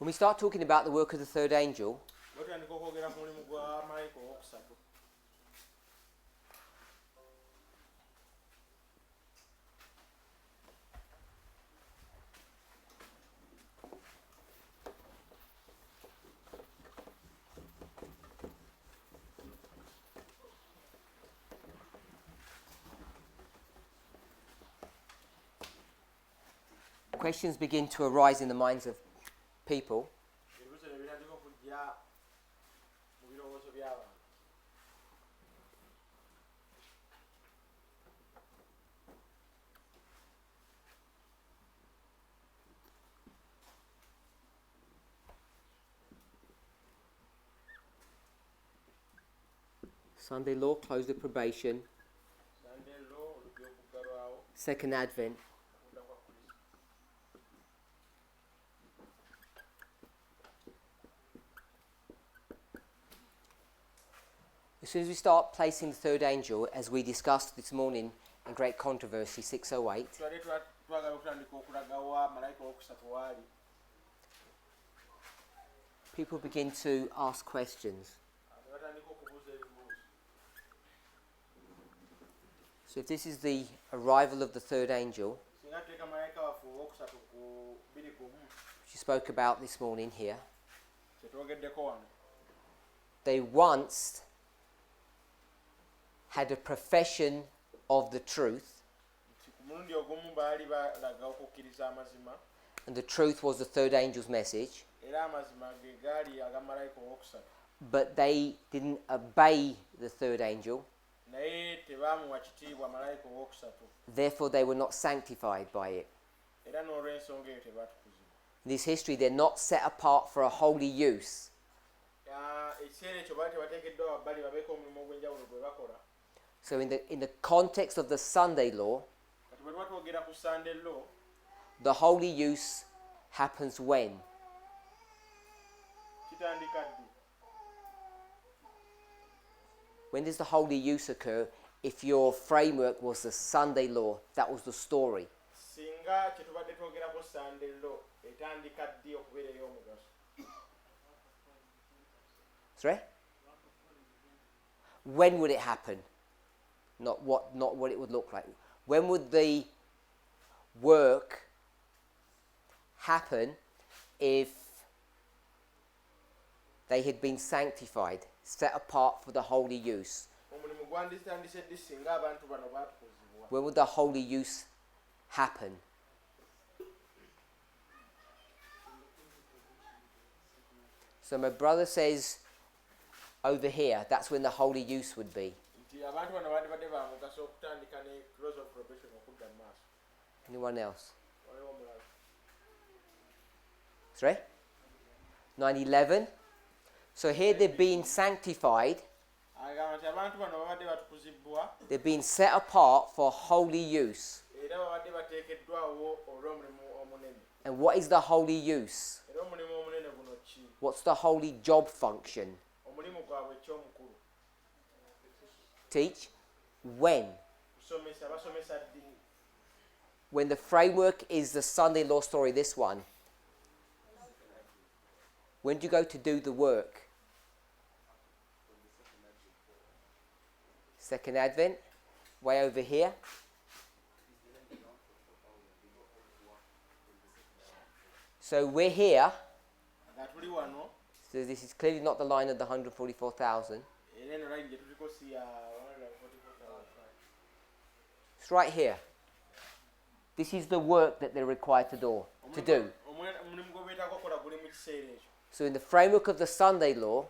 When we start talking about the work of the third angel, questions begin to arise in the minds of people. Sunday law, close the probation. Second Advent. As soon as we start placing the third angel, as we discussed this morning in Great Controversy 608, people begin to ask questions. So if this is the arrival of the third angel, which you spoke about this morning here, they once had a profession of the truth, and the truth was the third angel's message, but they didn't obey the third angel, therefore they were not sanctified by it. In this history, they're not set apart for a holy use. So in the context of the Sunday law, the holy use happens when? When does the holy use occur? If your framework was the Sunday law, that was the story. Sorry? When would it happen? Not what it would look like. When would the work happen if they had been sanctified, set apart for the holy use? When would the holy use happen? So my brother says over here, that's when the holy use would be. Anyone else? Sorry? 9/11. So here they've been sanctified. They've been set apart for holy use. And what is the holy use? What's the holy job function? Teach. When? When the framework is the Sunday law story, this one. When do you go to do the work? Second Advent. Way over here. So we're here. So this is clearly not the line of the 144,000. It's right here. This is the work that they're required to do. So in the framework of the Sunday law,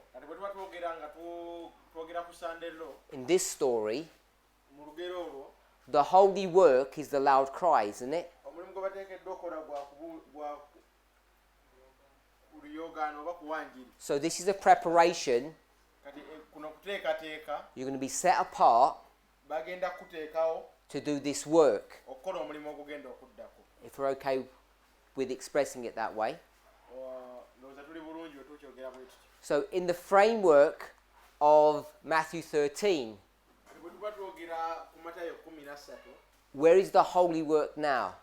in this story, the holy work is the loud cry, isn't it? So this is a preparation. You're going to be set apart to do this work. If we're okay with expressing it that way. So in the framework of Matthew 13, where is the holy work now?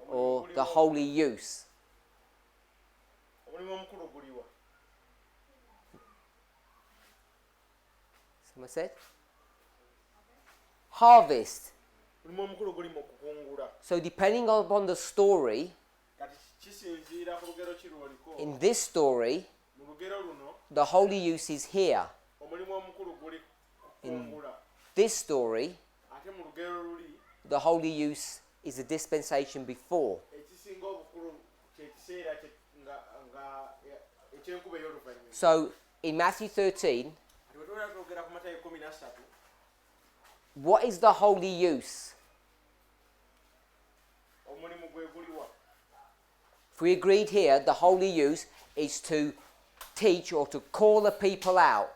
Or the holy use? Someone said? Harvest. So depending upon the story, in this story, the holy use is here. In this story, the holy use is a dispensation before. So in Matthew 13, what is the holy use? If we agreed here, the holy use is to teach or to call the people out.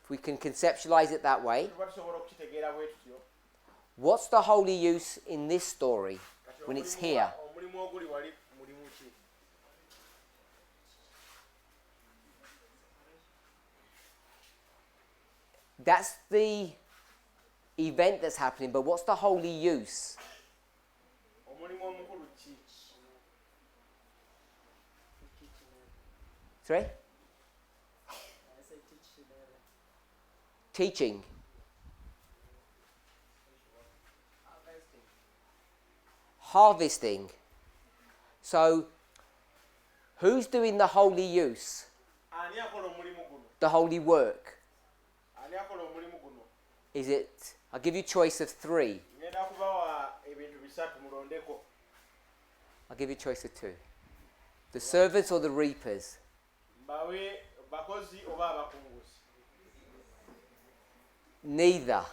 If we can conceptualize it that way. What's the holy use in this story when it's here? That's the event that's happening, but what's the holy use? Sorry? Teaching. Harvesting. So, who's doing the holy use? The holy work. Is it? I'll give you a choice of 3. I'll give you a choice of 2. The servants or the reapers? Neither.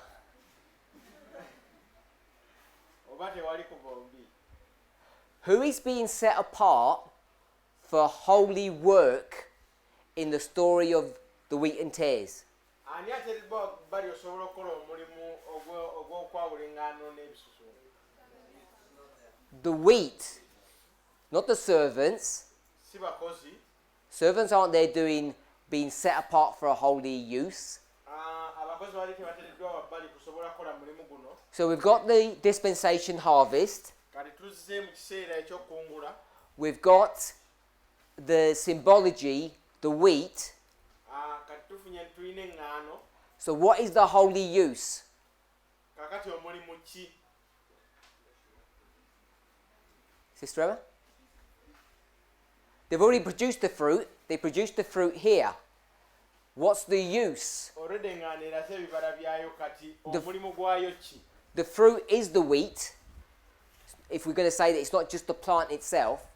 Who is being set apart for holy work in the story of the wheat and tares? The wheat, not the servants. Servants aren't there being set apart for a holy use. So we've got the dispensation harvest. We've got the symbology, the wheat. So what is the holy use? Sister Emma? They've already produced the fruit. They produced the fruit here. What's the use? The fruit is the wheat. If we're going to say that it's not just the plant itself.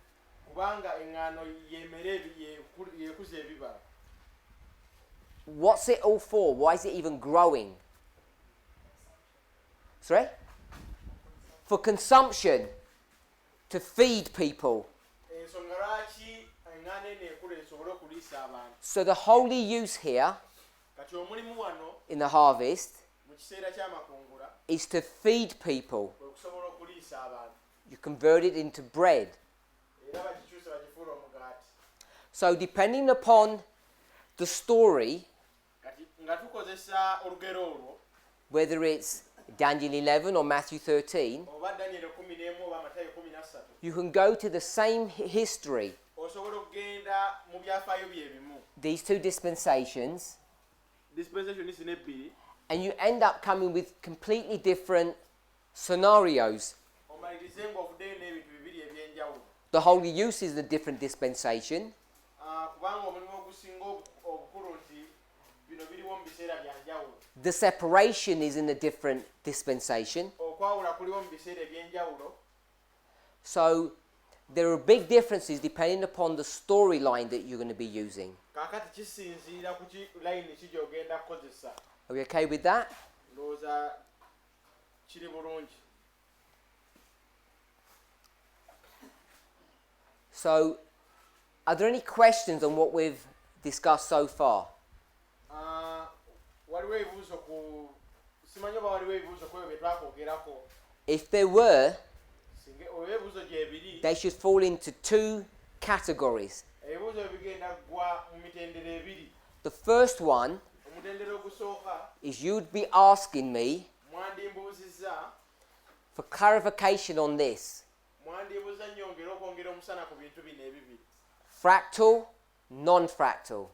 What's it all for? Why is it even growing? Sorry? For consumption. To feed people. So the holy use here in the harvest is to feed people. You convert it into bread. So depending upon the story, whether it's Daniel 11 or Matthew 13, you can go to the same history. These 2 dispensations, and you end up coming with completely different scenarios. The holy use is a different dispensation. The separation is in a different dispensation. So there are big differences depending upon the storyline that you're going to be using. Are we okay with that? So, are there any questions on what we've discussed so far? If there were, they should fall into 2 categories. The first one is you'd be asking me for clarification on this. fractal, non-fractal.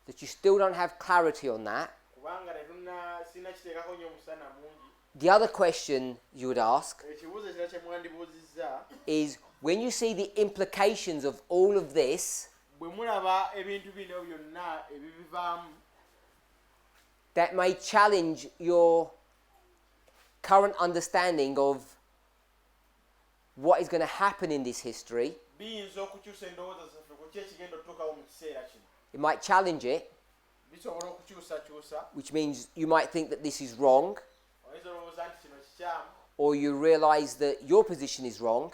That you still don't have clarity on that. The other question you would ask is, when you see the implications of all of this, that may challenge your current understanding of what is going to happen in this history. It might challenge it, which means you might think that this is wrong, or you realize that your position is wrong.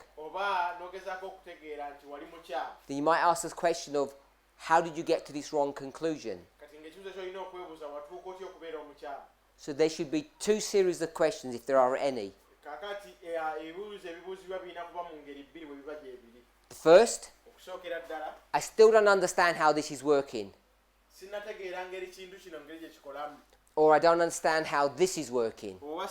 Then you might ask this question of, how did you get to this wrong conclusion? So there should be two series of questions, if there are any. The first, I still don't understand how this is working. Or I don't understand how this is working. Or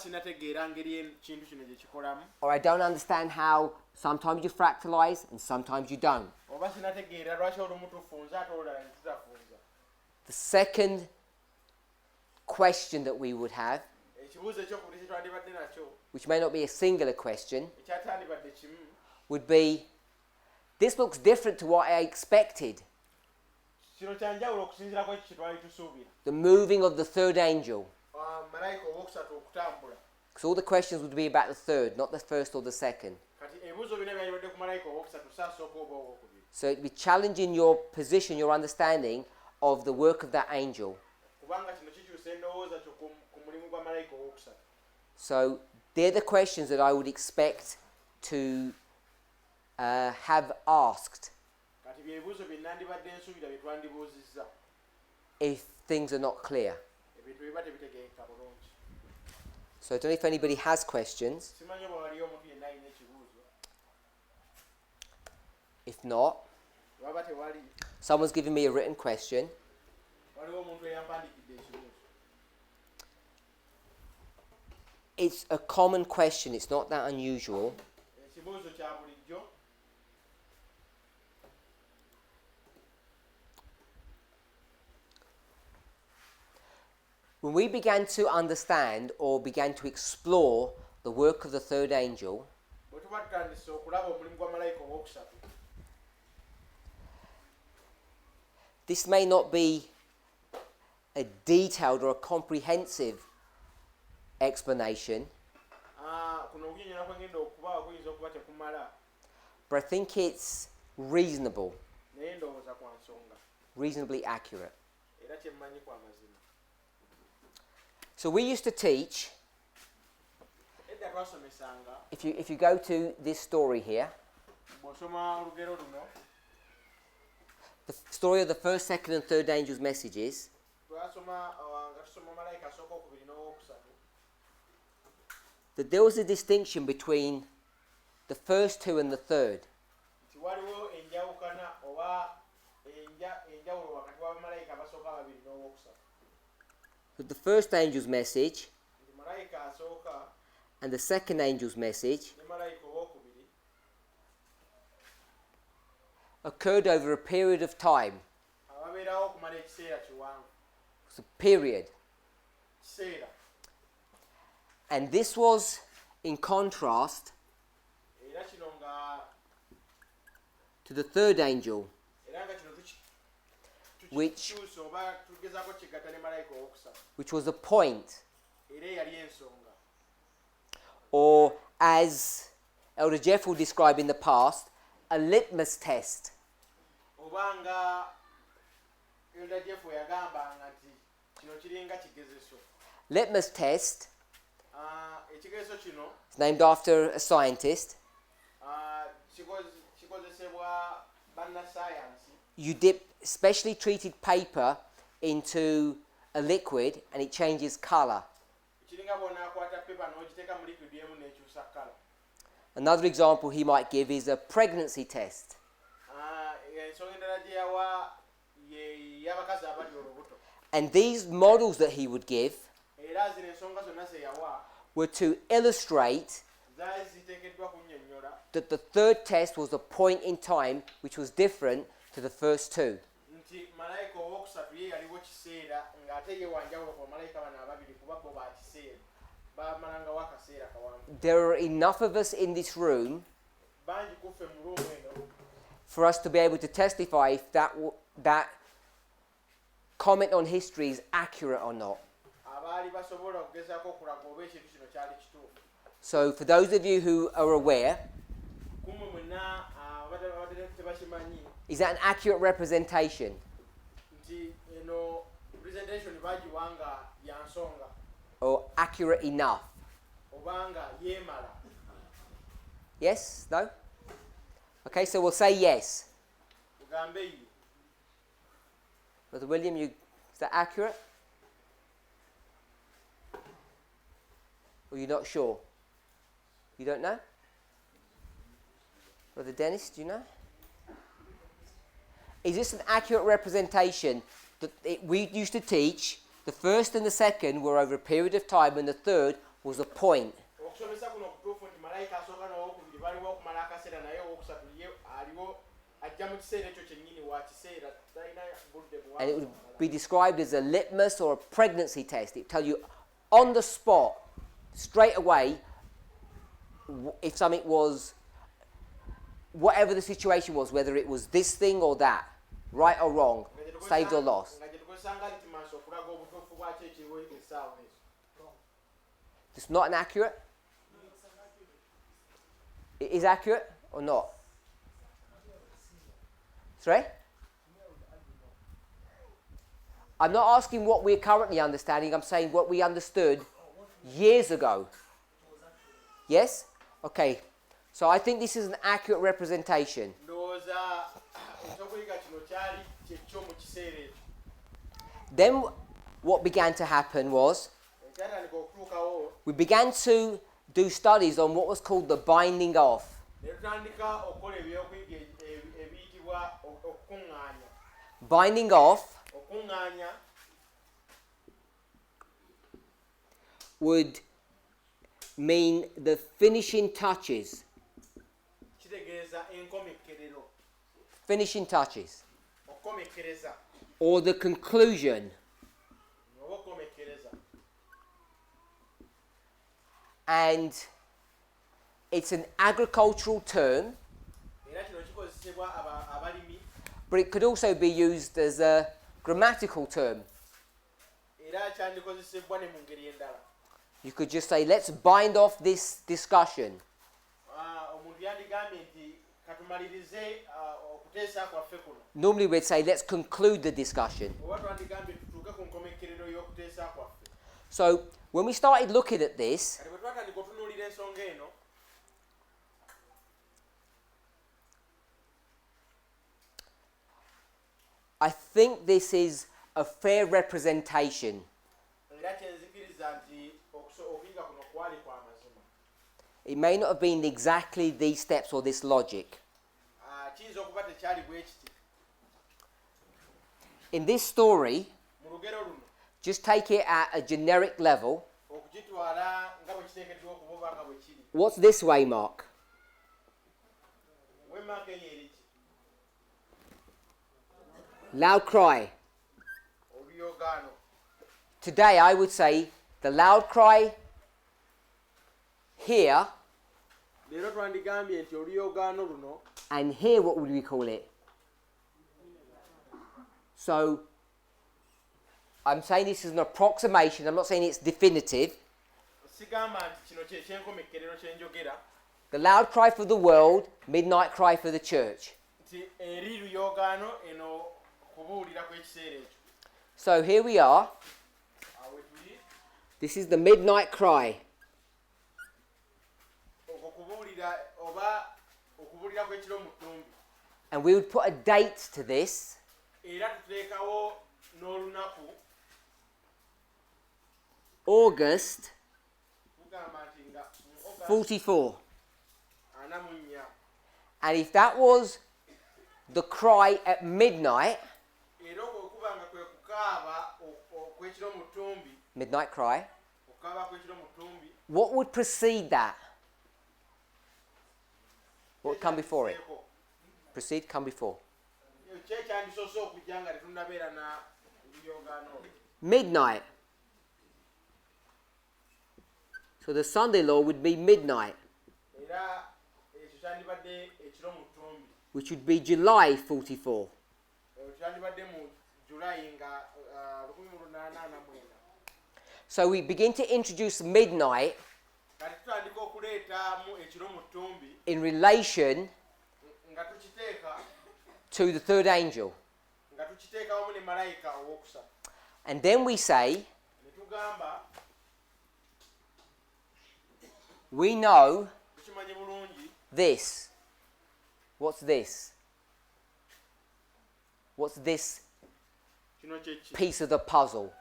I don't understand how sometimes you fractalize and sometimes you don't. The second question that we would have, which may not be a singular question, would be, this looks different to what I expected. The moving of the third angel. Because all the questions would be about the third, not the first or the second. So it'd be challenging your position, your understanding of the work of that angel. So they're the questions that I would expect to have asked if things are not clear. So I don't know if anybody has questions. If not, someone's given me a written question. It's a common question, it's not that unusual. When we began to understand or began to explore the work of the third angel, this may not be a detailed or a comprehensive explanation, but I think it's reasonable, reasonably accurate. So we used to teach, if you go to this story here, the story of the first, second and third angels' messages, that there was a distinction between the first two and the third. But the first angel's message and the second angel's message occurred over a period of time. It's a period. And this was in contrast to the third angel, which was a point, or as Elder Jeff will describe in the past, a litmus test. Litmus test, it's named after a scientist. You dip specially treated paper into a liquid and it changes colour. Another example he might give is a pregnancy test. And these models that he would give were to illustrate that the third test was a point in time which was different to the first two. There are enough of us in this room for us to be able to testify if that comment on history is accurate or not. So for those of you who are aware, is that an accurate representation? Or accurate enough? Yes? No? Okay, so we'll say yes. Brother William, is that accurate? Or you're not sure? You don't know? Brother Dennis, do you know? Is this an accurate representation that we used to teach? The first and the second were over a period of time, and the third was a point. And it would be described as a litmus or a pregnancy test. It would tell you on the spot, straight away, if something was, whatever the situation was, whether it was this thing or that, right or wrong, saved or lost. It's not inaccurate? It is accurate or not? Sorry? I'm not asking what we're currently understanding. I'm saying what we understood years ago. Yes? Okay. So I think this is an accurate representation. Then what began to happen was we began to do studies on what was called the binding off. Binding off would mean the finishing touches. Finishing touches. Or the conclusion. And it's an agricultural term, but it could also be used as a grammatical term. You could just say, let's bind off this discussion. Normally we'd say, let's conclude the discussion. So when we started looking at this, I think this is a fair representation. It may not have been exactly these steps or this logic. In this story, just take it at a generic level. What's this way, Mark? Loud cry. Today I would say the loud cry here, and here what would we call it? So I'm saying this is an approximation, I'm not saying it's definitive. The loud cry for the world, midnight cry for the church. So here we are. This is the midnight cry. And we would put a date to this. August 44. And if that was the cry at midnight, midnight cry, what would precede that? What come before it? Proceed, come before. Midnight. So the Sunday law would be midnight, which would be July 44. So we begin to introduce midnight in relation to the third angel. And then we say, we know this. What's this? What's this piece of the puzzle?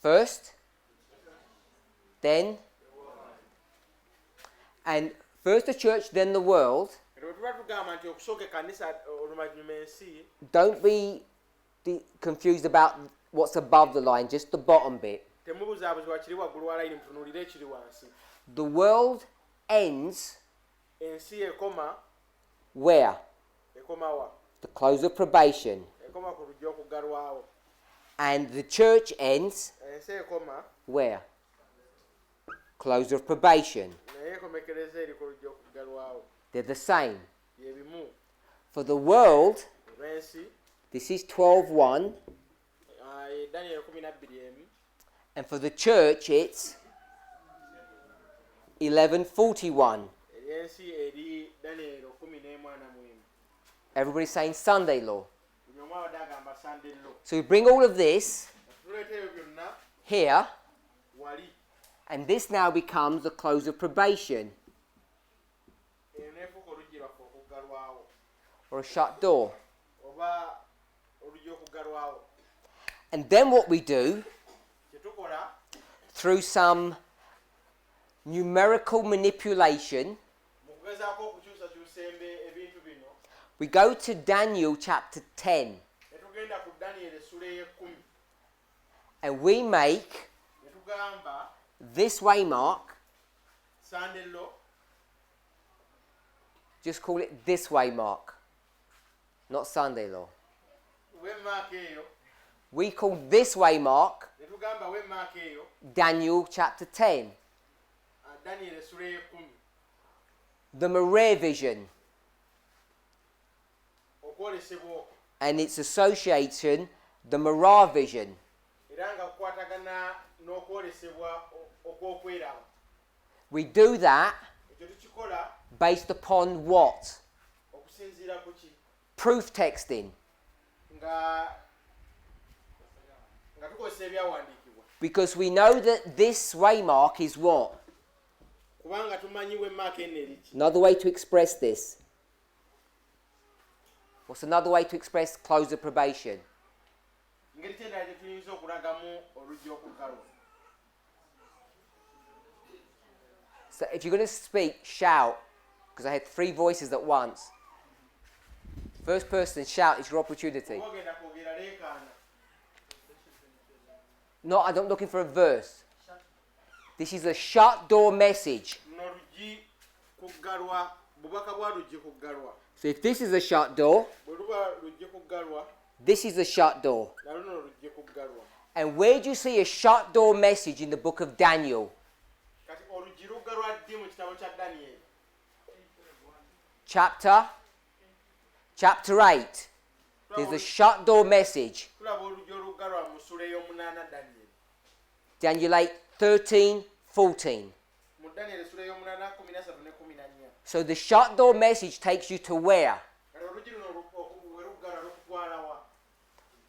First, then, and first the church, then the world. Don't be confused about what's above the line, just the bottom bit. The world ends where? The close of probation. And the church ends where? Close of probation. They're the same. For the world, this is 12:1. And for the church, it's 11:41. Everybody's saying Sunday law. So we bring all of this here, and this now becomes the close of probation, or a shut door. And then what we do, through some numerical manipulation, we go to Daniel chapter 10, and we make this waymark, just call it this waymark, not Sunday law. We call this waymark Daniel chapter 10, the Mareh vision, and its association, the Marah vision. We do that based upon what? Proof texting. Because we know that this waymark is what? Another way to express this. What's another way to express close of probation? So if you're going to speak, shout, because I had 3 voices at once. First person, shout, it's your opportunity. No, I'm not looking for a verse. This is a shut door message. So if this is a shut door, this is a shut door. And where do you see a shut door message in the book of Daniel? Chapter 8. There's a shut door message. Daniel 8, 13, 14. So the shut door message takes you to where?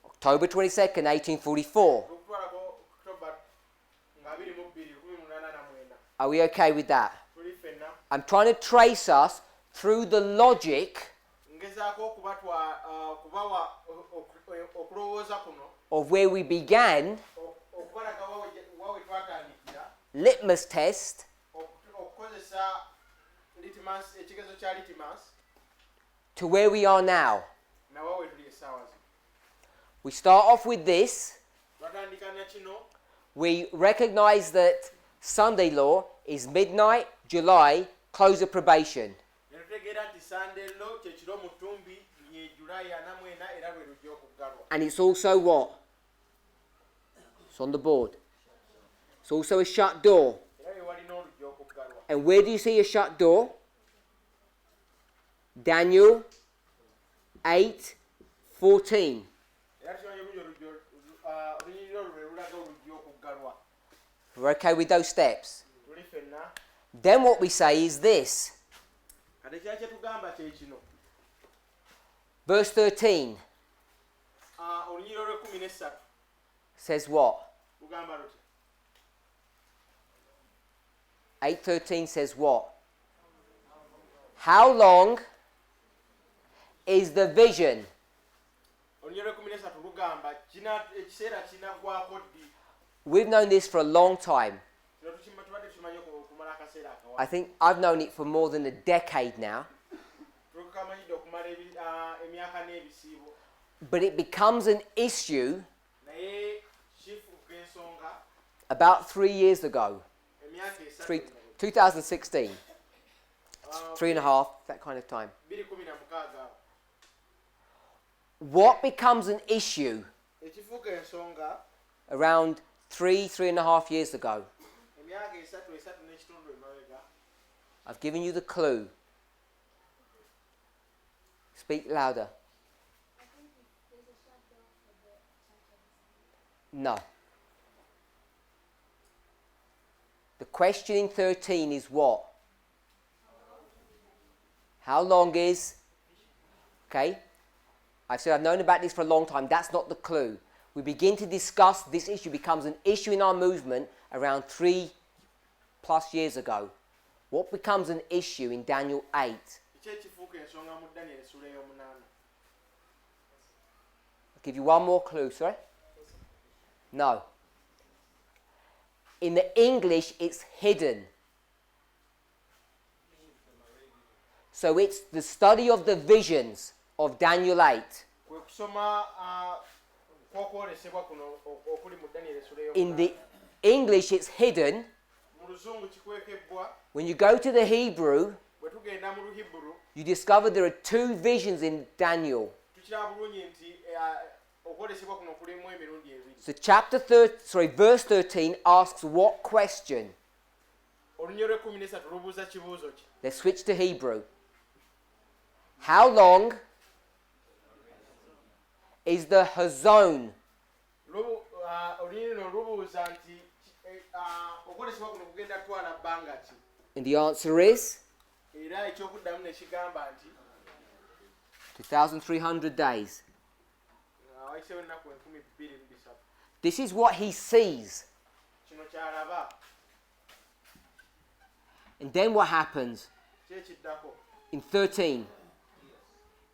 October 22nd, 1844. Are we okay with that? I'm trying to trace us through the logic of where we began, litmus test, to where we are now. We start off with this. We recognize that Sunday law is midnight, July, close of probation. And it's also what? It's on the board. It's also a shut door. And where do you see a shut door? Daniel 8:14. We're okay with those steps. Then what we say is this. Verse 13 says what? 8:13 says what? How long is the vision? We've known this for a long time. I think I've known it for more than a decade now. But it becomes an issue about 3 years ago. 2016. 3.5, that kind of time. What becomes an issue around 3.5 years ago? I've given you the clue. Speak louder. No. The question in 13 is what? How long is? Okay. I've said I've known about this for a long time. That's not the clue. We begin to discuss this issue, becomes an issue in our movement around 3+ years ago. What becomes an issue in Daniel 8? I'll give you one more clue, sorry? No. In the English, it's hidden. So it's the study of the visions of Daniel 8. In the English, it's hidden. When you go to the Hebrew, you discover there are 2 visions in Daniel. So verse 13 asks what question? Let's switch to Hebrew. How long is the hazon? And the answer is 2,300 days. This is what he sees. And then what happens? In 13,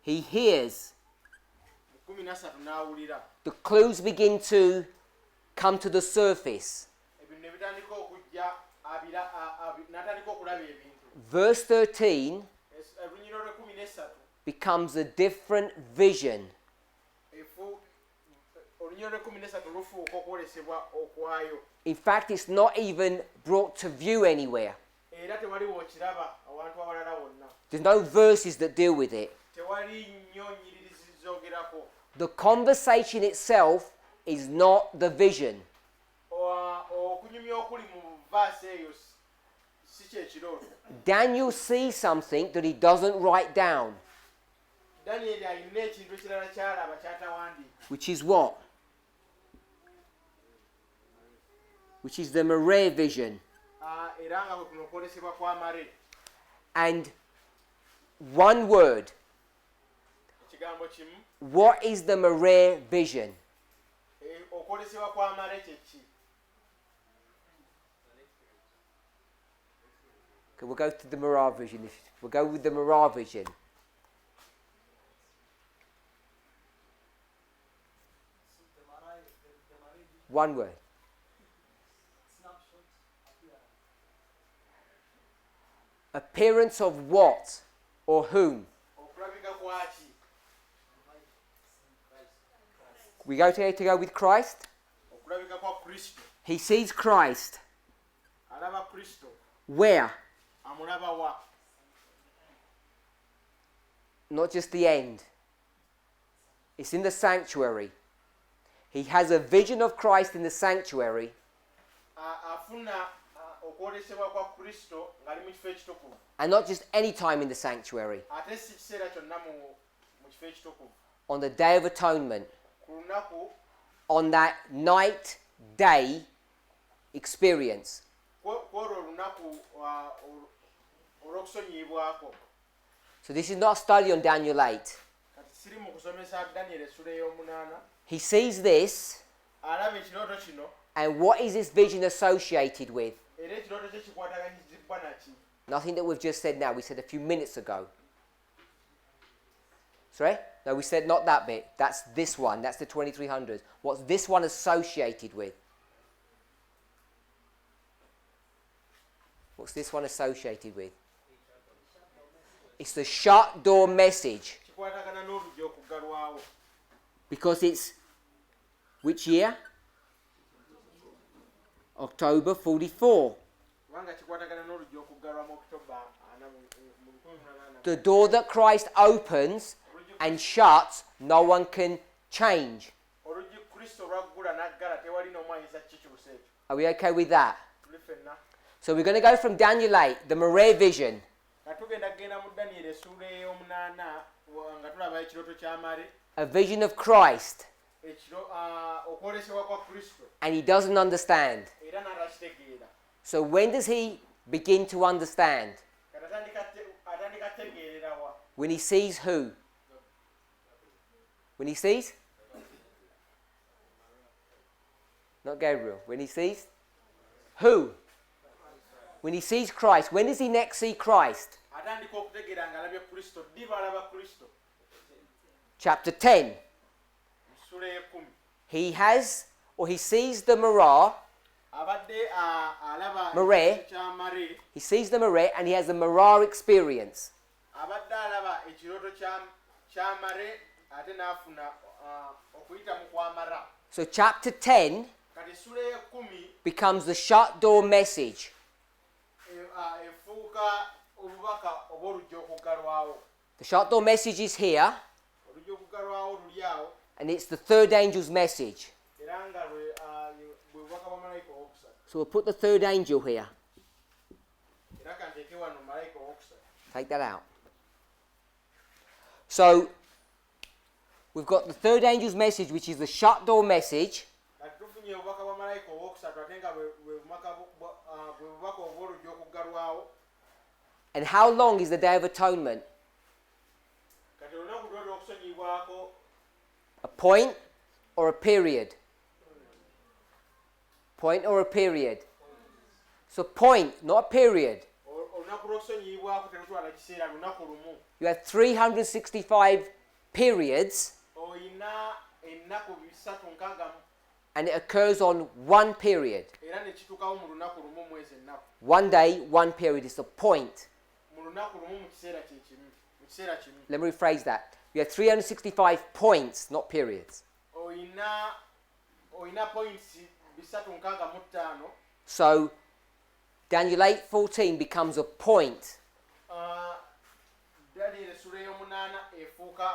he hears. The clues begin to come to the surface. Verse 13 becomes a different vision. In fact, it's not even brought to view anywhere. There's no verses that deal with it. The conversation itself is not the vision. Daniel sees something that he doesn't write down. Which is what? Which is the Mare vision. And one word. What is the Mare vision? Okay, we'll go to the Mare vision. We'll go with the Mare vision. One word. Appearance of what or whom? We go to go with Christ. He sees Christ. Where? amulaba wa? Not just the end. It's in the sanctuary. He has a vision of Christ in the sanctuary. Afuna okwolesebwa kwa Kristo ng'ali mu kifo ekitukuvu. And not just any time in the sanctuary. Ate si kiseera kyonna mu kifo ekitukuvu. On the Day of Atonement. Ku lunaku On that night, day experience. kwolwo olunaku olw'okusonyiyibwako. So this is not a study on Daniel 8. Kati siri mu kusomesa Daniel essula ey'omunaana. He sees this, Alaba ekirooto kino and what is this vision associated with? era ekirooto kye kikwataganyizibwa naki? Nothing that we've just said now. We said a few minutes ago. Sorry? No, we said not that bit. That's this one. That's the 2300s. What's this one associated with? What's this one associated with? It's the shut door message. Kikwatagana n'oluggi okuggalwawo. Because it's which year? October 44. Kubanga kikwatagana n'oluggi okuggalwa mu October 4. The door that Christ opens and shuts, no one can change. Oluggi Kristo lwaggula n'aggala tewali n'omu ayinza kikyusa ekyo. Are we okay with that? Tuli ffenna. So we're going to go from Daniel 8, the Mare vision. Nga tugenda kugenda mu Daniel essuula ey'omunaana nga tulaba ekirooto kya Mare. A vision of Christ. Okwolesebwa kwa Kristo. And he doesn't understand. Era n'atakitegeera. So when does he begin to understand? Atandika kutegeerera wa? When he sees who? When he sees? Not Gabriel. When he sees? Who? When he sees Christ. When does he next see Christ? Atandika okutegeera ng'alabye Kristo. Ddi bw'alaba Kristo? Chapter 10. Essuula ey'ekkumi. He has, or he sees the Mare. Abadde alaba Mare. ekirooto kya Mare. He sees the Mare and he has the Mare experience. Abadde alaba ekirooto kya Mare ate n'afuna okuyita mu kwamara. So chapter 10 Kati essuula ey'ekkumi becomes the shut door message. efuuka obubaka obw'oluggi okuggalwawo. The shut door message is here, Oluggi okuggalwawo luli awo and it's the third angel's message. era nga bwe bubaka bwa malayika owokusatu. So we'll put the third angel here. Era kanteeke wano malayika owokusatu. Take that out. So we've got the third angel's message, which is the shut door message. Kati tufunye obubaka bwa malayika owokusatu ate nga bwe bubaka obw'oluggi okuggalwawo. And how long is the Day of Atonement? Kati olunaku lwoli okusonyiyibwako A point or a period? Point or a period? So point, not a period. olunaku lw'okusonyiyibwako terutwala kiseera lunaku lumu. You have 365 periods, Oyina ennaku 360 and it occurs on one period. era ne kituukawo mu lunaku lumu mwezi ennaku. One day, one period. It's a point. Mu lunaku lumu mu kiseera kye kimu. Mu kiseera kimu. Let me rephrase that. You have 365 points, not periods. Oyina points 365. So Daniel 8:14 becomes a point. Daniel essuula ey'omunaana efuuka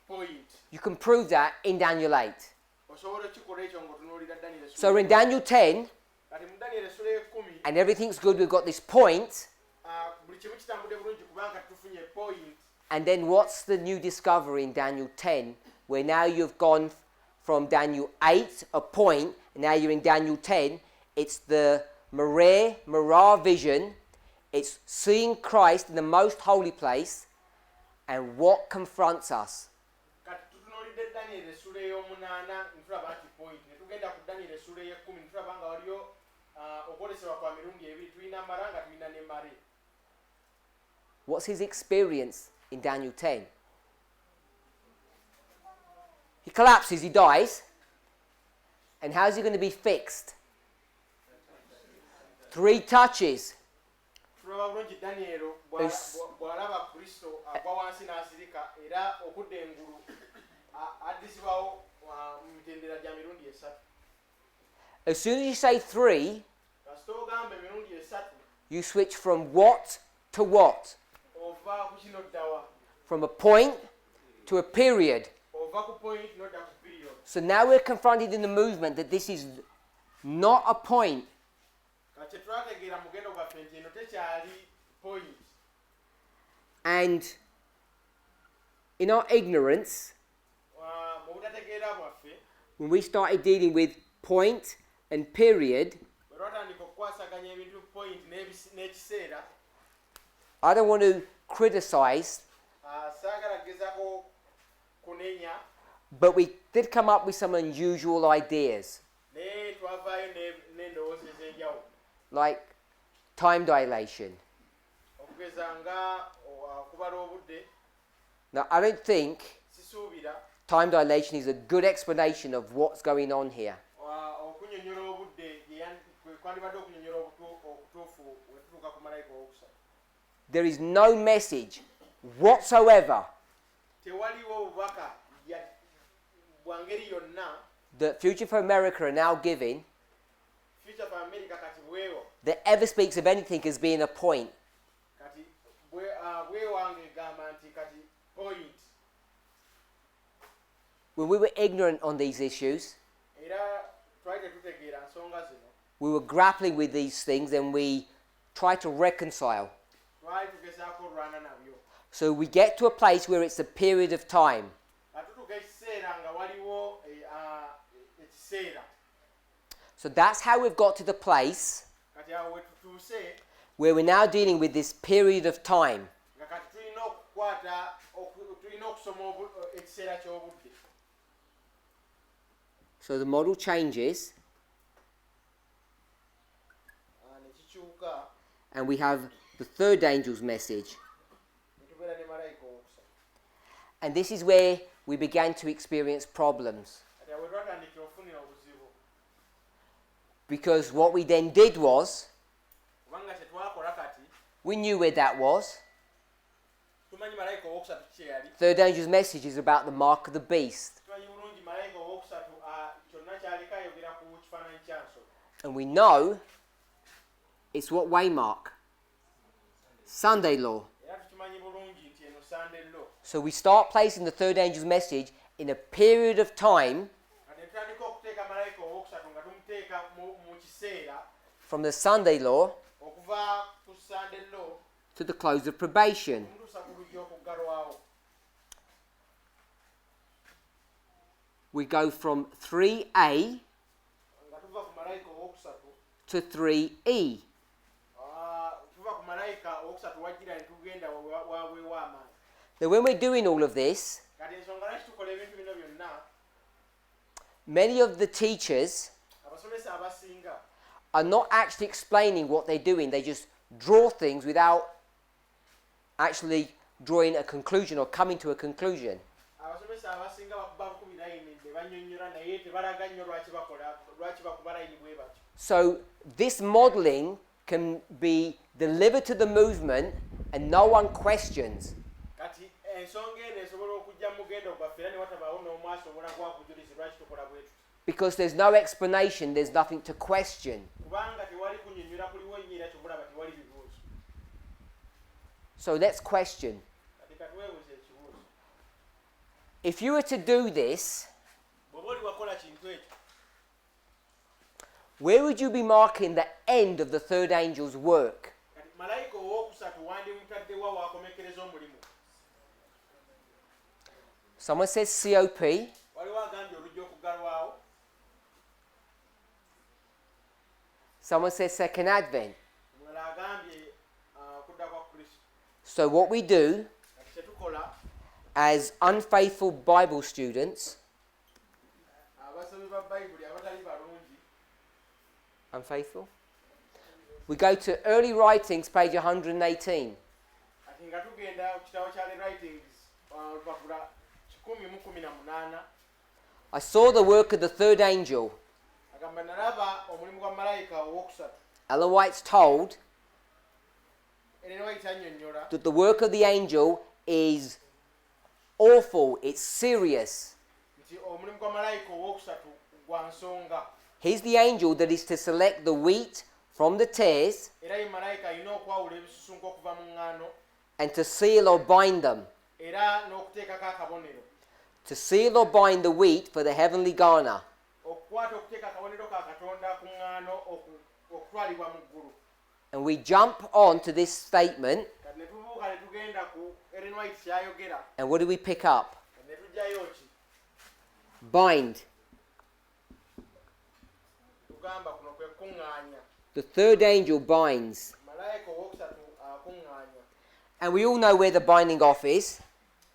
point. You can prove that in Daniel 8. Osobola okikola ekyo ng'otunuulira Daniel essuula. So in Daniel 10, Kati mu Daniel essuula ey'ekkumi and everything's good, we've got this point. buli kimu kitambudde bulungi kubanga tufunye point. And then what's the new discovery in Daniel 10, where now you've gone from Daniel 8, a point, and now you're in Daniel 10. It's the Mare vision. It's seeing Christ in the most holy place, and what confronts us? Kati tutunuulidde Daniel essuula ey'omunaana ntulaba nti point. Ne tugenda ku Daniel essuula ey'ekkumi ntulaba nga waliyo okwolesebwa kwa mirundi ebiri. Tulina Mara nga tulina ne Mare. What's his experience in Daniel 10? He collapses, he dies. And how's he going to be fixed? 3 touches. Tulaba bulungi Daniel bw'alaba Kristo agwa wansi n'asirika era okudda engulu addizibwawo mu mitendera gya mirundi 3. As soon as you say 3, Kasita ogamba emirundi 3, You switch from what to what? ova ku kino ddawa From a point to a period. ova ku point nodda ku period. So now we're confronted in the movement that this is not a point. Kati twategeera mugendo gwaffe nti eno tekyali point. And in our ignorance, Mu butategeera bwaffe when we started dealing with point and period, bwe twatandika okukwasaganya ebintu point n'ekiseera, I don't want to criticize, saagala kugezaako kunenya, but we did come up with some unusual ideas, naye twavaayo n'endowooza ez'enjawulo. like time dilation. Okugeza nga kubala obudde, Now, I don't think sisuubira time dilation is a good explanation of what's going on here. okunnyonnyola obudde kwandibadde okunnyonnyola okutuufu we tutuuka ku malayika owokusatu. There is no message whatsoever Tewaliwo bubaka bwa ngeri yonna that Future for America are now giving Future for America kati bwewo that ever speaks of anything as being a point. kati bwewange egamba nti kati point. When we were ignorant on these issues, Era twali tetutegeera nsonga zino, we were grappling with these things and we tried to reconcile. twali tugezaako olwana nabyo. So we get to a place where it's a period of time. Katutuuka ekiseera nga waliwo ekiseera. So that's how we've got to the place Kati awo we tutuuse where we're now dealing with this period of time. nga kati tulina okukwata tulina okusoma ekiseera ky'obudde. So the model changes Ne kikyuka and we have the third angel's message. ne tubeera ne malayika owokusatu. And this is where we began to experience problems. Kati awo we twatandikira okufunira obuzibu. Because what we then did was, Kubanga kye twakola kati we knew where that was. tumanyi malayika owokusatu kye yali. Third angel's message is about the mark of the beast. Tumanyi bulungi malayika owokusatu kyonna kyaliko ayogera ku kifaananyi kya nsolo. And we know it's what waymark? Sunday law. Era tukimanyi bulungi nti eno Sunday law. So we start placing the third angel's message in a period of time Kati tutandika okuteeka malayika owokusatu nga tumuteeka mu kiseera from the Sunday law okuva ku Sunday law to the close of probation. omutuusa ku luggi okuggalwawo. We go from 3A Nga tuva ku malayika owokusatu to 3E. tuva ku malayika owokusatu wajjira ne tugenda waabwewo amaanyi. Now when we're doing all of this, Kati ensonga lwaki tukola ebintu bino byonna, many of the teachers abasomesa abasinga are not actually explaining what they're doing. They just draw things without actually drawing a conclusion or coming to a conclusion. abasomesa abasinga bakuba bukumi layini ne bannyonnyola naye tebalaga nnyo lwaki bakuba layini bwe batyo. So this modeling can be delivered to the movement and no one questions. Kati ensonga eno esobola okujja mu mugendo gwaffe era ne watabaawo n'omu asobola gwakujulizi lwaki tukola bwe tuti. Because there's no explanation, there's nothing to question. Kubanga tewali kunnyonnyola kuliwo nnyo era kyobulaba tewali bibuuzo. So let's question. Kati katwebuuze ekibuuzo. If you were to do this, Bw'oba oli wakola kintu ekyo, where would you be marking the end of the third angel's work? kati malayika owookusatu wandimutaddewa waakomekereza omulimu. Someone says COP, Waliwo agambye olujja okuggalwawo, someone says second advent. omulala agambye okudda kwa Kristo. So what we do Kati kye tukola as unfaithful Bible students, abasomi ba Bayibuli abatali balungi, unfaithful? We go to early writings, page 118. kati nga tugenda ku kitabo kya The Writings olupapula 118, I saw the work of the third angel. agamba nalaba omulimu gwa malayika owookusatu. Ellen White's told Ellen White annyonnyola that the work of the angel is awful, it's serious. nti omulimu gwa malayika owookusatu gwa nsonga. He's the angel that is to select the wheat from the tares era ye malayika alina okwawula ebisusunku okuva mu ŋŋaano and to seal or bind them. era n'okuteekako akabonero To seal or bind the wheat for the heavenly garner. okukwata okuteeka akabonero ka katonda ku ŋŋaano okutwalibwa mu ggulu. And we jump on to this statement, Kati ne tubuuka ne tugenda ku Ellen White ky'ayogera and what do we pick up? kati ne tujjayo ki Bind. tugamba kuno kwe kuŋŋaanya. The third angel binds. Malayika owookusatu akuŋŋaanya And we all know where the binding off is.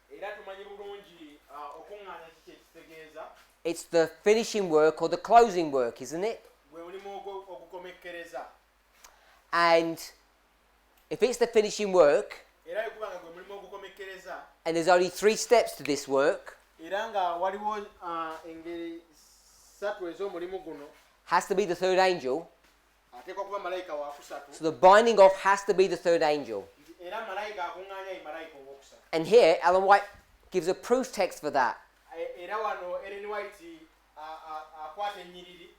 era tumanyi bulungi okuŋŋaanya ki kyekitegeeza It's the finishing work or the closing work, isn't it? gwe mulimu ogukomekkereza. And if it's the finishing work, Era bwekuba nga gwe mulimu ogukomekkereza and there's only 3 steps to this work, era nga waliwo engeri 3 ez'omulimu guno has to be the third angel. ateekwa kuba malayika waakusatu So the binding off has to be the third angel. era malayika akuŋŋaanya ye malayika owookusatu. And here, Ellen White gives a proof text for that. Era wano Ellen White akwata ennyiriri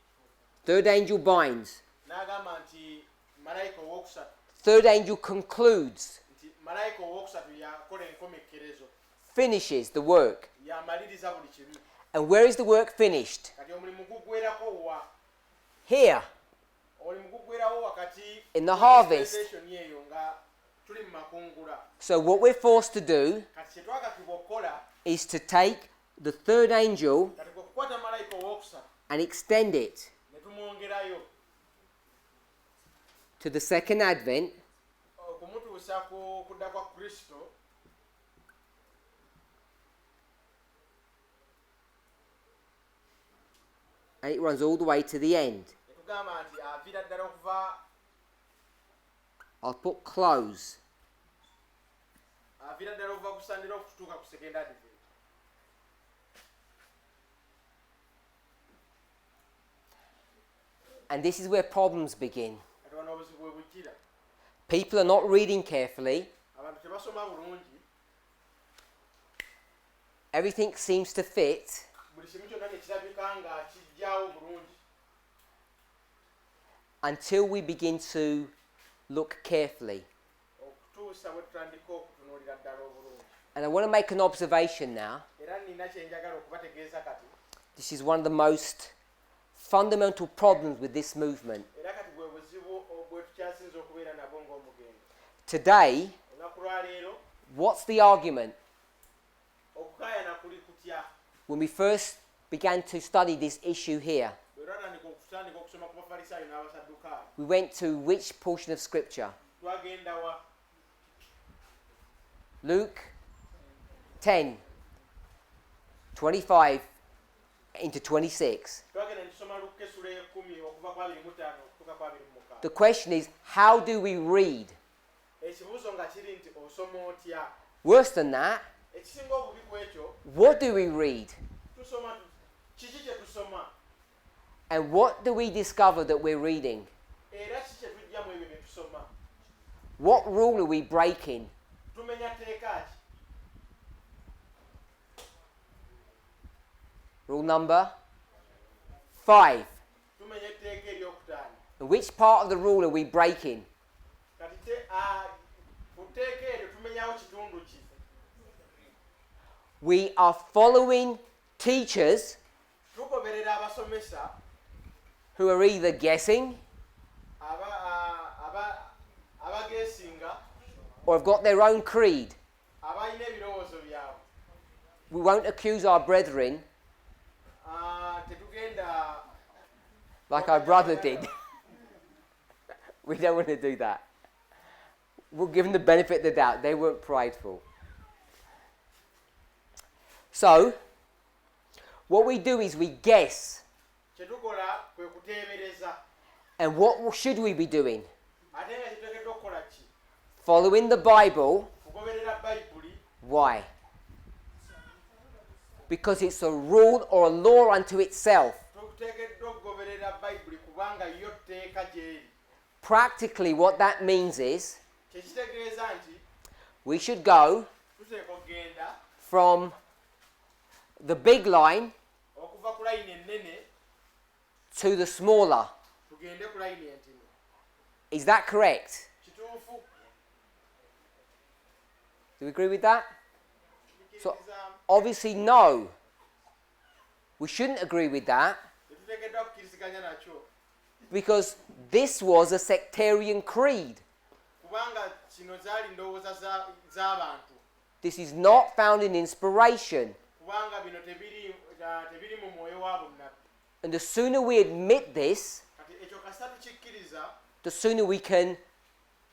Third angel binds. n'agamba nti malayika owookusatu Third angel concludes, nti malayika owookusatu yakola enkomekkerezo finishes the work. yamaliriza buli kimu. And where is the work finished? Kati omulimu guggweerako wa Here, omulimu guggweerawo wakati in the harvest. dispensation eyo nga tuli mu makungula. So what we're forced to do Kati kye twakatibwa okukola is to take the third angel kati kwe kukwata malayika owookusatu and extend it ne tumwongerayo to the second advent, okumutuusa ku kudda kwa Kristo and it runs all the way to the end. ne tugamba nti aviira ddala okuva I'll put close. aviira ddala okuva kusandira okutuuka ku second advent. And this is where problems begin. Kati wano obuzibu bwe bujjira. People are not reading carefully. Abantu tebasoma bulungi. Everything seems to fit, Buli kimu kyonna ne kirabika nga kijjawo bulungi until we begin to look carefully. okutuusa bwe tutandika okutunuulira ddala obulungi. And I want to make an observation now. Era nina kye njagala okubategeeza kati. This is one of the most fundamental problems with this movement. Era kati bwe buzibu bwe tukyasinza okubeera nabwo ng'omugendo. Today, Olunaku lwa leero what's the argument? okukaayana kuli kutya. When we first began to study this issue here, Bwe twatandika okusoma ku Bafalisaayo n'Abasaddukaayo, we went to which portion of Scripture? twagenda wa Luke 10, 25 into 26. twagenda ne tusoma Luka essula y'ekkumi okuva ku 25 okutuuka ku 26. The question is, how do we read? Ekibuuzo nga kiri nti osoma otya. Worse than that, Ekisinga obubi ku ekyo what do we read? tusoma kiki kye tusoma And what do we discover that we're reading? era kiki kye tujjamu ebyo bye tusoma. What rule are we breaking? Tumenya tteeka ki. Rule number 5. Tumenya etteeka eryokutaano. And which part of the rule are we breaking? Kati ku tteeka eryo tumenyawo kitundu ki. We are following teachers Tugoberera abasomesa who are either guessing abageesinga or have got their own creed. abalina ebirowoozo byabwe. We won't accuse our brethren Tetugenda like our brother did. We don't want to do that. We'll give them the benefit of the doubt. They weren't prideful. So, what we do is we guess. kye tukola kwe kuteebereza. And what should we be doing? Ate nga kituteekeddwa okukola ki? Following the Bible. Kugoberera Bayibuli. Why? Because it's a rule or a law unto itself. Tuteekeddwa okugoberera Bayibuli kubanga yo tteeka gy'eri. Practically what that means is Kye kitegeeza nti we should go tuteeka okugenda from the big line okuva ku layini ennene to the smaller. tugende ku layini entini. Is that correct? kituufu Do we agree with that? So, kikkiriza obviously, no. We shouldn't agree with that tetuteekeddwa kukkiriziganya nakyo because this was a sectarian creed. kubanga kino zaali ndowooza z'abantu This is not found in inspiration. kubanga bino tebiri mu mwoyo wa bunnabbi And the sooner we admit this, kati ekyo kasita tukikkiriza the sooner we can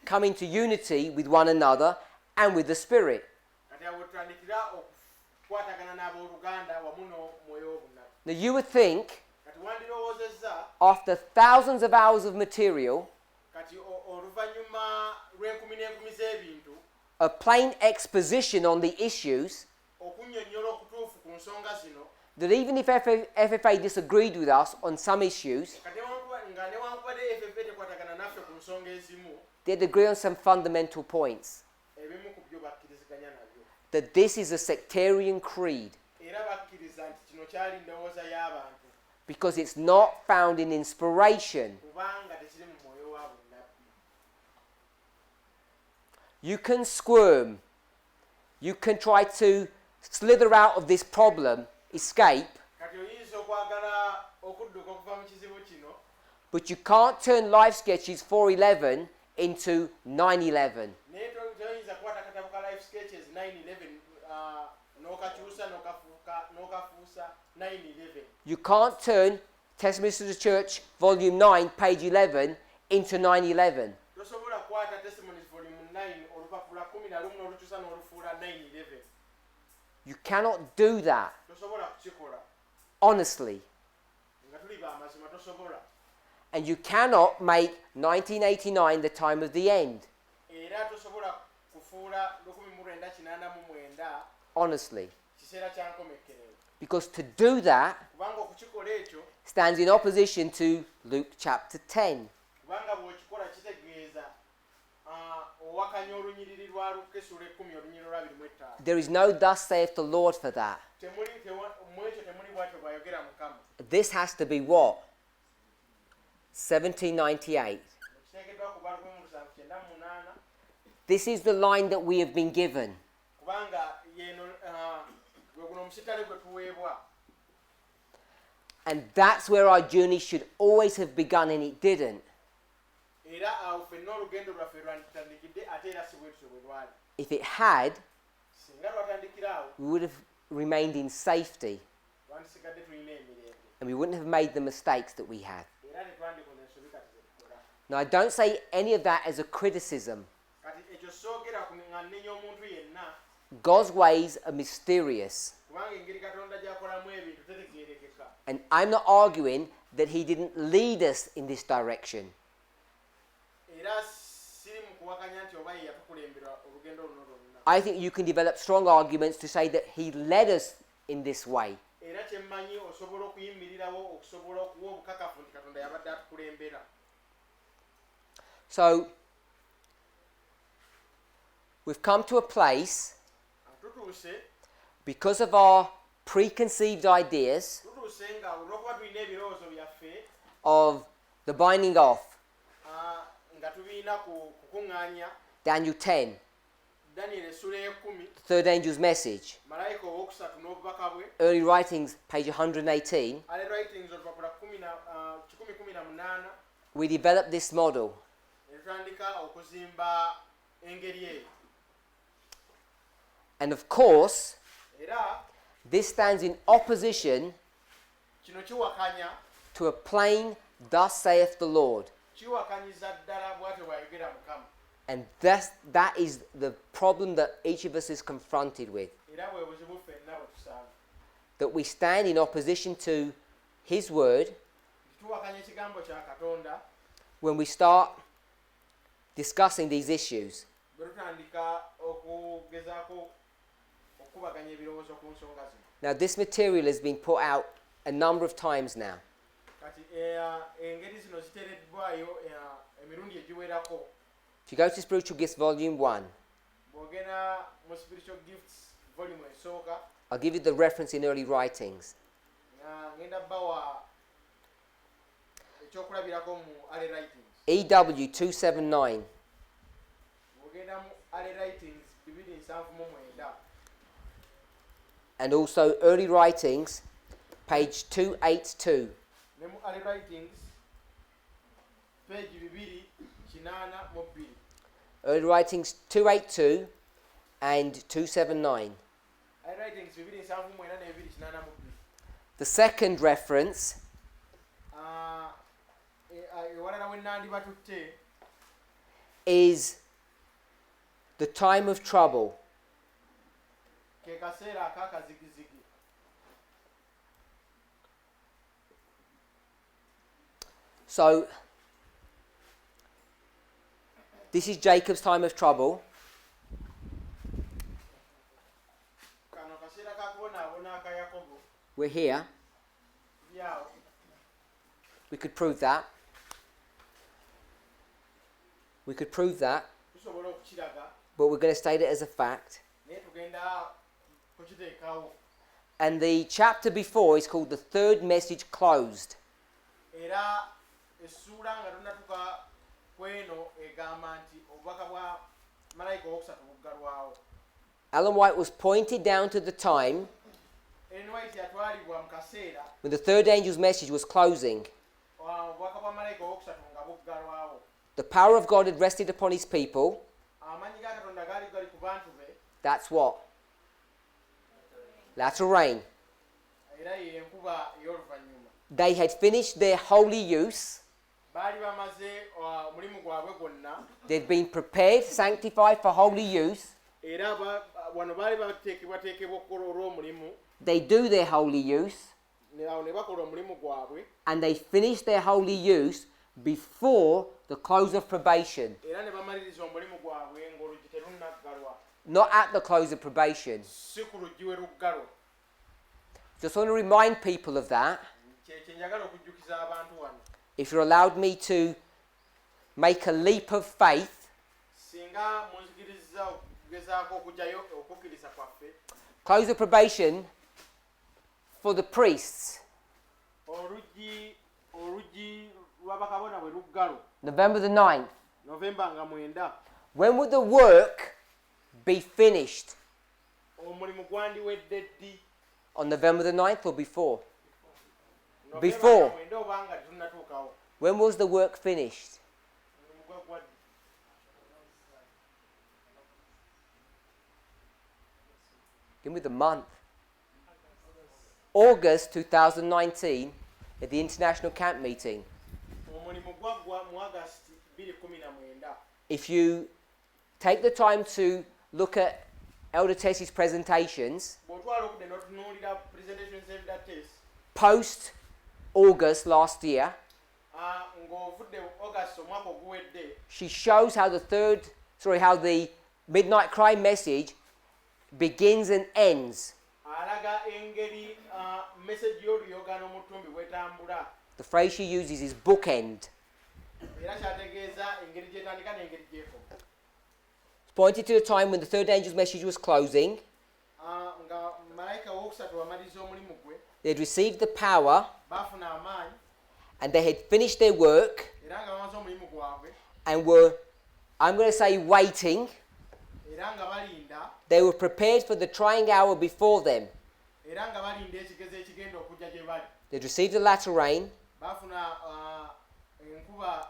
come into unity with one another and with the Spirit. kati awo tutandikira okukwatagana n'abooluganda wamu n'omwoyo w'obunnabbi Now you would think, kati wandirowoozezza after thousands of hours of material, kati oluvannyuma lw'enkumi n'enkumi z'ebintu a plain exposition on the issues, okunnyonnyola okutuufu ku nsonga zino that even if FFA disagreed with us on some issues, kati nga newankubadde FFA tekwatagana naffe ku nsonga ezimu they'd agree on some fundamental points. ebimu ku byo bakkiriziganya nabyo That this is a sectarian creed era bakkiriza nti kino kyali ndowooza y'abantu because it's not found in inspiration. kubanga tekiri mu mwoyo wa bunnabbi You can squirm. You can try to slither out of this problem, escape, kati oyinza okwagala okudduka okuva mu kizibu kino but you can't turn Life Sketches 411 into 911. naye toyinza kukwata akatabo ka life sketches 911 n'okakyusa n'okafuusa 911 You can't turn Testimonies to the Church, Volume 9, page 11, into 911. tosobola kukwata testimonies volume 9 olupapula 11 n'olukyusa n'olufuula 911 You cannot do that, tosobola kukikola honestly. nga tuli b'amazima tosobola And you cannot make 1989 the time of the end, era tosobola kufuula 1989 honestly. kiseera kya nkomekerero Because to do that kubanga okukikola ekyo stands in opposition to Luke chapter 10. kubanga bw'okikola kitegeeza owakanya olunyiriri lwa Luka essula 10 olunyiriri lwa 25 There is no thus saith the Lord for that. mu ekyo temuli bwatyo bw'ayogera Mukama This has to be what? 1798. kiteekeddwa kuba 1798 This is the line that we have been given. kubanga yeno gwe guno omusitale gwe tuweebwa And that's where our journey should always have begun, and it didn't. era awo ffenna olugendo lwaffe lwanditandikidde ate era si bwetutyo bwe lwali If it had, singa lwatandikira awo we would have remained in safety, twandisigadde tulina emirembe and we wouldn't have made the mistakes that we had. era tetwandikola ensobi kati zetukola Now, I don't say any of that as a criticism. kati ekyo soogera nga nnenya omuntu yenna God's ways are mysterious. kubanga engeri katonda gy'akolamu ebintu tetegeerekeka And I'm not arguing that he didn't lead us in this direction. era siri mu kuwakanya nti oba ye yatukulembera olugendo luno lwonna I think you can develop strong arguments to say that he led us in this way. era kyemmanyi osobola okuyimirirawo okusobola okuwa obukakafu nti katonda yabadde atukulembera So, we've come to a place, tutuuse because of our preconceived ideas nga olw'okuba tulina ebirowoozo byaffe of the binding off, nga tubiina kukuŋŋaanya Daniel 10, daniel essula y'ekkumi third angel's message, malayika owookusatu n'obubaka bwe early writings, page 118, ale writings olupapula 118 we developed this model. ne tutandika okuzimba engeri eyo And of course, era this stands in opposition kino kiwakanya to a plain, thus saith the Lord. kiwakanyiza ddala bw'atyo bw'ayogera Mukama And that is the problem that each of us is confronted with. era bwe buzibu ffenna bwe tusanga That we stand in opposition to his word tuwakanya ekigambo kya Katonda when we start discussing these issues. bwe tutandika okugezaako okukubaganya ebirowoozo ku nsonga zino Now, this material has been put out a number of times now. kati engeri zino ziteereddwayo emirundi egiwerako If you go to Spiritual Gifts Volume 1, bw'ogenda mu spiritual gifts volume esooka I'll give you the reference in early writings. nga ngenda bbawa ekyokulabirako mu ale writings EW 279. ogenda mu early writings 279 And also early writings, page 282. ne mu early writings page 282 Early writings 282 and 279. early writings 279 The second reference ewalala we nandiba tutte is the time of trouble. ke kaseera akakazigizigi. So, this is Jacob's time of trouble. Kano kaseera kakubonaabona aka Yakobo We're here. lyawo We could prove that. We could prove that, tusobola okukiraga but we're going to state it as a fact. naye tugenda kukiteekawo. And the chapter before is called The Third Message Closed. Era essuula nga tonnatuuka kweno egamba nti obubaka bwa malayika owokusatu buggalwawo. Ellen White was pointed down to the time Ellen White yatwalibwa mu kaseera when the third angel's message was closing. obubaka bwa malayika owokusatu nga buggalwawo. The power of God had rested upon his people. Amaanyi ga Katonda gaali gali ku bantu be That's what? Latter rain. era yenkuba ey'oluvannyuma. They had finished their holy use. Baali bamaze omulimu gwabwe gwonna They'd been prepared, sanctified for holy use. era wano baali bateekebwateekebwa okukola olw'omulimu They do their holy use, awo ne bakola omulimu gwabwe and they finish their holy use before the close of probation. era ne bamaliriza omulimu gwabwe ng'oluggi terunaggalwa, Not at the close of probation. si ku luggi we luggalwa. Just want to remind people of that. Kye njagala okujjukiza abantu wano. If you're allowed me to make a leap of faith, Singa munzikiriza okugezaako okugyayo okukkiriza kwaffe, close of probation for the priests, oluggi lwa bakabona bwe luggalo November the 9th. Novemba nga 9, When would the work be finished? omulimu gwandiwedde ddi? On November the 9th or before? Novemba Before. nga 9 oba nga tetunnatuukawo. When was the work finished? Omulimu gwa ddi? Give me the month. August 2019 at the International Camp Meeting. Omulimu gwaggwa mu August 2019. If you take the time to look at Elder Tessie's presentations, Bw'otwala okudde n'otunuulira presentations Elder Tess, post-August last year, ng'ovudde August omwaka oguwedde, she shows how the Midnight Cry message begins and ends. alaga engeri message y'oluyogaano mu ttumbi bw'etambula, The phrase she uses is bookend. era kyategeeza engeri gy'etandika n'engeri gy'ekoma. It's pointed to a time when the third angel's message was closing. Nga malayika owookusatu wamaliriza omulimu gwe, They had received the power baafuna amaanyi and they had finished their work era nga bamaze omulimu gwabwe, and were, I'm going to say, waiting. era nga balinda, They were prepared for the trying hour before them. era nga balinda ekigezo ekigenda okujja gye bali. They'd received the latter rain, Baafuna enkuba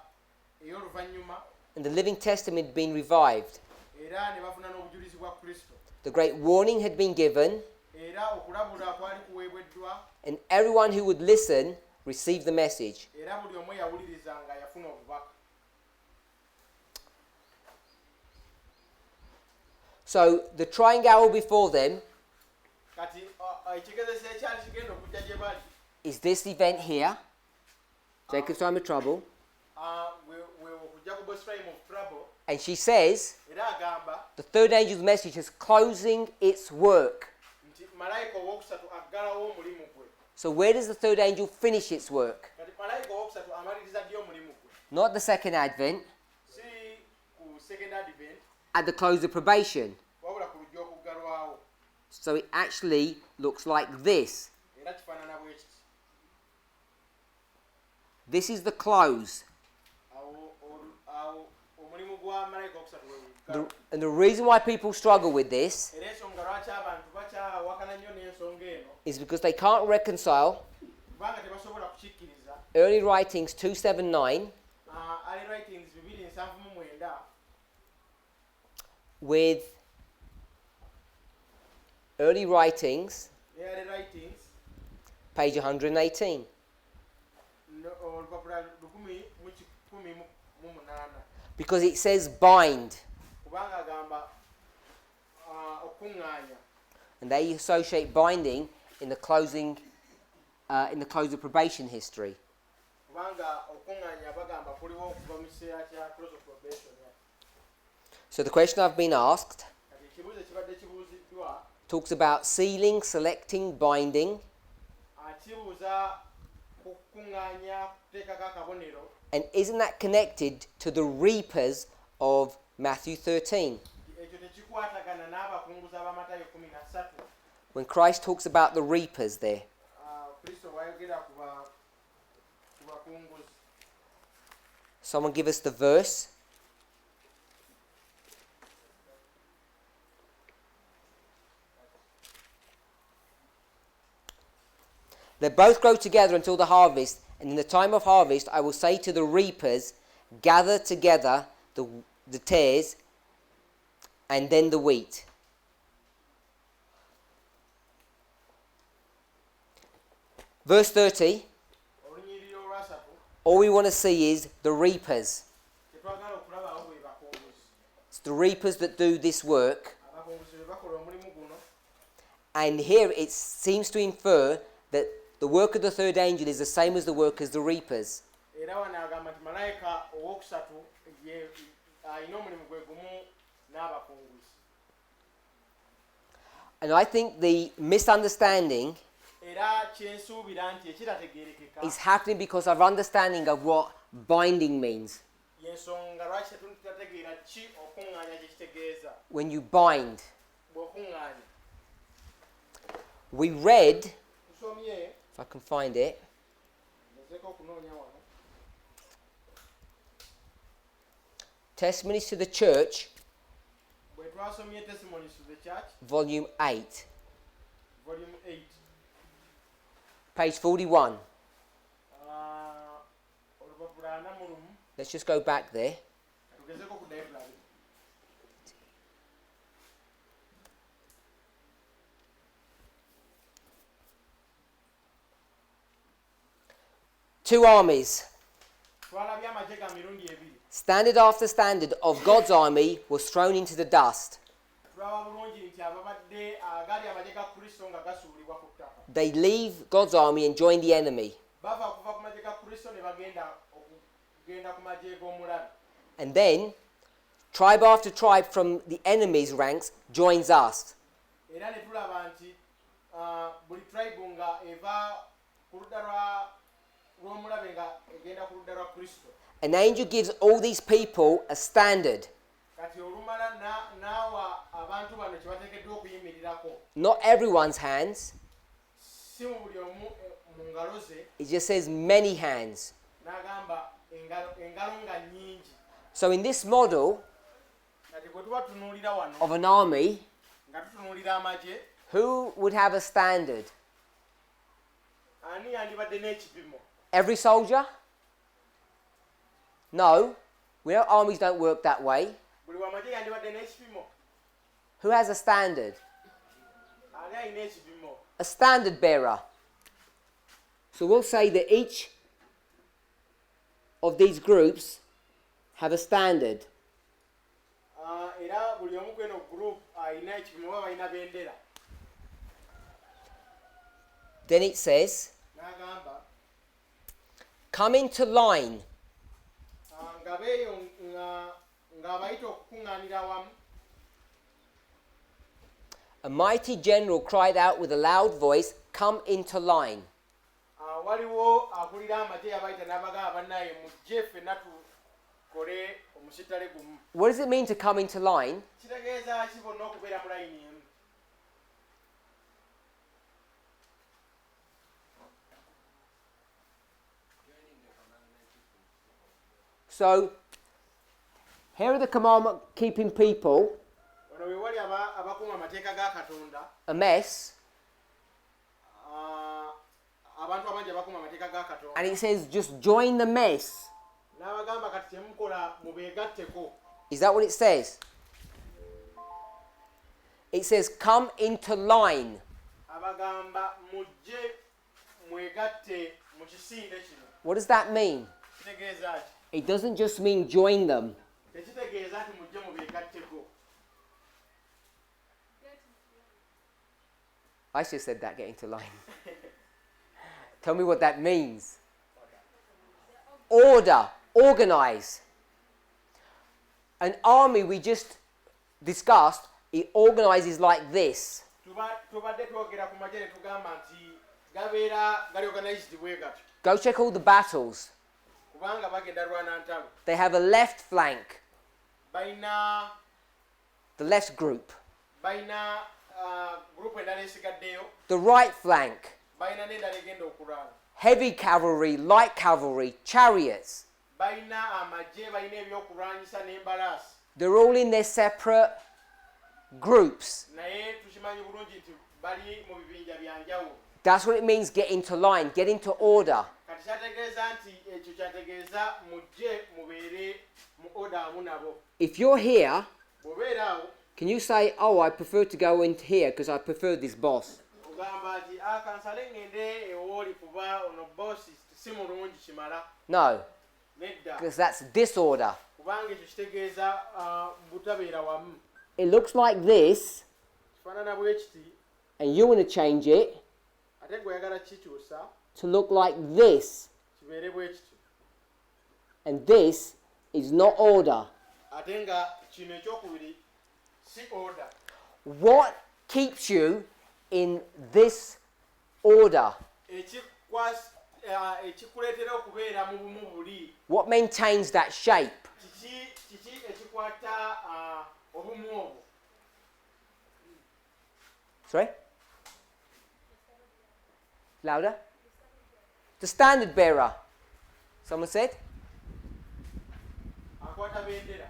ey'oluvannyuma and the Living Testament had been revived. era ne bafuna n'obujulizi bwa Kristo. The great warning had been given, Era okulabula kwali kuweebweddwa, and everyone who would listen received the message. era buli omu eyawulirizanga yafuna obubaka. So the trying hour before them Kati ekigezeso ekyali kigenda okujja gye bali, is this event here, Jacob's time of trouble. we okujja ku Boss Time of Trouble, And she says era agamba the third angel's message is closing its work. nti malayika owookusatu aggalawo omulimu gwe. So where does the third angel finish its work? Kati malayika owookusatu amaliriza ddi omulimu gwe? Not the second advent, Si ku Second Advent, at the close of probation. wabula ku lujja okuggalwawo. So it actually looks like this. Era kifaanana bwe kiti. This is the close. Awo And the reason why people struggle with this era ensonga lwaki abantu bakyawakana nnyo n'ensonga eno is because they can't reconcile kubanga tebasobola kukikkiriza early writings 279 early writings 279 with early writings ne early writings page 118. olupapula 118 Because it says bind, kubanga agamba okuŋŋaanya and they associate binding in the closing of probation history. kubanga okuŋŋaanya bagamba kuliwo okuva mu kiseera kya close of probation. So the question I've been asked kati ekibuuzo ekibadde kibuuziddwa talks about sealing, selecting, binding, kibuuza ku kuŋŋaanya kuteekako akabonero and isn't that connected to the reapers of Matthew 13? ekyo tekikwatagana n'abakunguzi ab'amatayo 13 When Christ talks about the reapers there. kristo wayogera ku bakunguzi. Someone give us the verse. They both grow together until the harvest, and in the time of harvest I will say to the reapers, gather together the tares and then the wheat. Verse 30, olunyiriri olwasatu all we want to see is the reapers. tetwagala okulabawo bwe bakunguzi It's the reapers that do this work. abakunguzi bwe bakola omulimu guno And here it seems to infer that the work of the third angel is the same as the work as the reapers. era wano agamba nti malayika owokusatu alina omulimu gwe gumu n'abakunguzi. And I think the misunderstanding era kyensuubira nti ekirategeerekeka is happening because of understanding of what binding means. yensonga lwaki tetutategeera ki okuŋŋaanya kye kitegeeza. When you bind, bw'okuŋŋaanya we read, tusomye if I can find it, ngezeeko okunoonya wano Testimonies to the Church, bwe twasomye testimonies to the church volume 8, volume 8 page 41. olupapula 41. Let's just go back there. tugezeeko ku diagram. Two armies, twalabye amagye ga mirundi ebiri. standard after standard of God's army, was thrown into the dust. tulaba bulungi nti ababadde agali amagye ga kristo nga gasuulibwa ku ttaka. They leave God's army and join the enemy. bava kuva ku magye ga kristo ne bagenda okugenda ku magye g'omulabe. And then, tribe after tribe from the enemy's ranks joins us. era ne tulaba nti buli tribe nga eva ku ludda lw'omulabe nga egenda ku ludda lwa kristo. An angel gives all these people a standard. kati olumala naawa abantu bano kye bateekeddwa okuyimirirako. Not everyone's hands. si mu buli omu mu ngalo ze. It just says many hands. n'agamba engalo nga nnyingi. So in this model kati bwe tuba tunuulira wano of an army, nga tutunuulira amagye, who would have a standard? ani yandibadde n'ekipimo? Every soldier? No. We know armies don't work that way. buli wamagye yandibadde n'ekipimo? Who has a standard? ani alina ekipimo? A standard bearer. So we'll say that each of these groups have a standard. era buli omu kweno group alina ekipimo oba balina bendera. Then it says, n'agamba come into line. nga abayita okukuŋŋaanira awamu. A mighty general cried out with a loud voice, come into line. waliwo akulira amagye yabayita n'abagamba bannaye mujje ffenna tukole omusittale gumu. What does it mean to come into line? kitegeeza ki bonna okubeera mu layini emu? So Here are the commandment-keeping people, wano we wali abakuuma amateeka ga katonda a mess, abantu abangi abakuuma amateeka ga katonda and it says just join the mess. n'abagamba kati temukola mubeegatteko. Is that what it says? It says come into line. Abagamba mujje mwegatte mu kisiinde kino. What does that mean? Kitegeeza ki? It doesn't just mean join them. Tekitegeeza nti mujje mubeegatteko. I just said that, get into line. Tell me what that means. Order, organize. An army we just discussed, it organizes like this. Tubadde twogera ku magye ne tugamba nti gabeera gali organized bwe gatyo. Go check all the battles. Kubanga bagenda lwana ntalo. They have a left flank, Balina group. Balina group endala esigaddeyo. The right flank, Balina n'endala egenda okulwana. heavy cavalry, light cavalry, chariots. Balina amagye, balina ebyokulwanyisa n'embalaasi. They're all in their separate groups. Naye tukimanyi bulungi nti bali mu bibinja bya njawulo. That's what it means, get into line, get into order. Kati kyategeeza nti ekyo kyategeeza mujje mubeere mu order amu nabo. If you're here, Bw'obeera awo can you say, oh, I prefer to go in here because I prefer this boss? ogamba nti kansale ngende ewooli kuba ono bosi si mulungi kimala. No, Nedda. because that's disorder. Kubanga ekyo kitegeeza butabeera wamu. It looks like this, Kifaanana bwe kiti and you want to change it ate gw'oyagala kikyusa to look like this. kibeere bwe kityo. And this is not order. Ate nga kino ekyokubiri si order. What keeps you in this order? Ekikuleetera okubeera mu bumu buli. What maintains that shape? Kiki ekikwata obumu obwo? Sorry? Louder? The standard bearer. Someone said? Akwata bendera.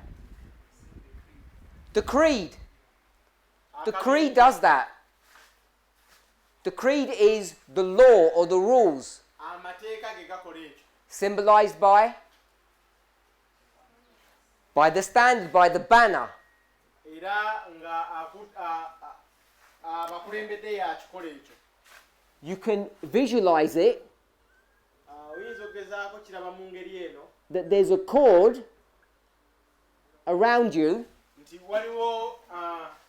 The creed. The creed does that. The creed is the law or the rules, Amateeka ge gakola ekyo. symbolized by the standard, by the banner. Era nga abakulembedde yakikola ekyo. You can visualize it, Oyinza okugezaako kiraba mu ngeri eno that there's a cord around you nti waliwo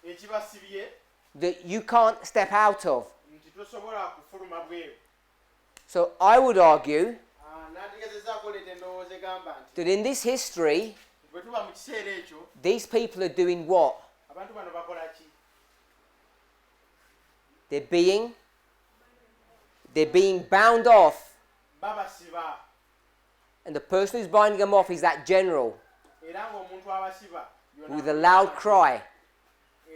ekibasibye that you can't step out of. nti tosobola kufuluma bweru. So I would argue N'ategezezaako leeta endowooza egamba nti that in this history, bwe tuba mu kiseera ekyo these people are doing what? abantu bano bakola ki? They're being bound off, Babasiba. and the person who's binding them off is that general Era ng'omuntu abasiba with a loud cry.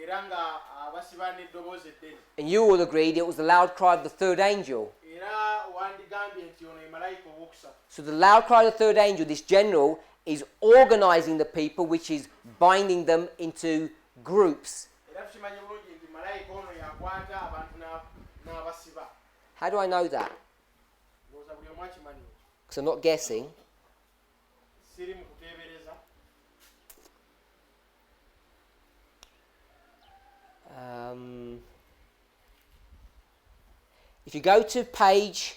era nga abasiba n'eddoboozi eddene. And you all agreed it was the loud cry of the third angel. Era wandigambye nti ono ye malayika owookusatu. So the loud cry of the third angel, this general, is organizing the people, which is binding them into groups. Era tukimanyi bulungi nti malayika ono yakwata abantu n'abasiba. How do I know that? Ndowooza buli omu akimanyi. Because I'm not guessing. Siri mu kuteebereza. If you go to page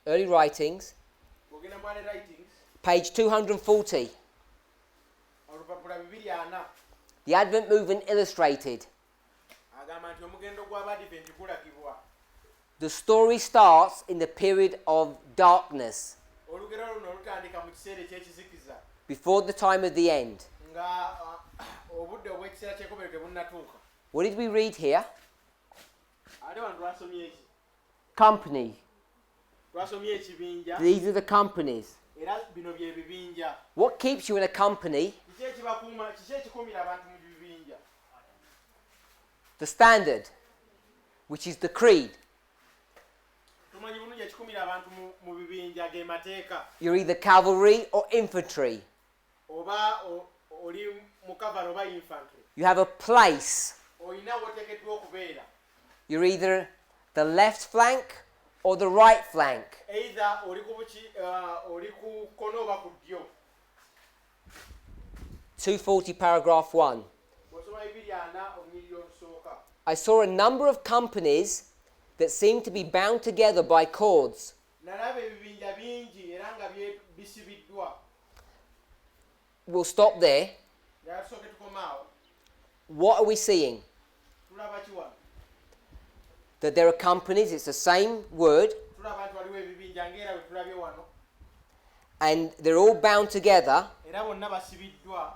Early Writings, Bw'ogenda mu Early Writings, page 240, olupapula 240, the Advent Movement Illustrated. agamba nti omugendo gw'Abadiventi gulagibwa. The story starts in the period of darkness, Olugero luno lutandika mu kiseera eky'ekizikiza before the time of the end. nga obudde obw'ekiseera ky'ekkomero tebunnatuuka. What did we read here? Ate wano twasomye eki? Company. Twasomye ekibinja These are the companies. era bino bye bibinja. What keeps you in a company? Kiki ekikumira abantu mu bibinja? The standard, which is the creed. Tumanyi bulungi ekikumira abantu mu bibinja ge mateeka. You're either cavalry or infantry. oba oli mu cavalry oba infantry you have a place. olina woteekeddwa okubeera You're either the left flank or the right flank. either oli ku kono oba ku ddyo 240 paragraph 1. bw'osoma 240 olunyiriri olusooka I saw a number of companies that seemed to be bound together by cords. nalaba ebibinja bingi era nga bisibiddwa We'll stop there. nga tusooke tukomaawo What are we seeing? tulaba kiwano That there are companies, it's the same word, tulaba nti waliwo ebibinja ng'era bwe tulabye wano and they're all bound together era bonna basibiddwa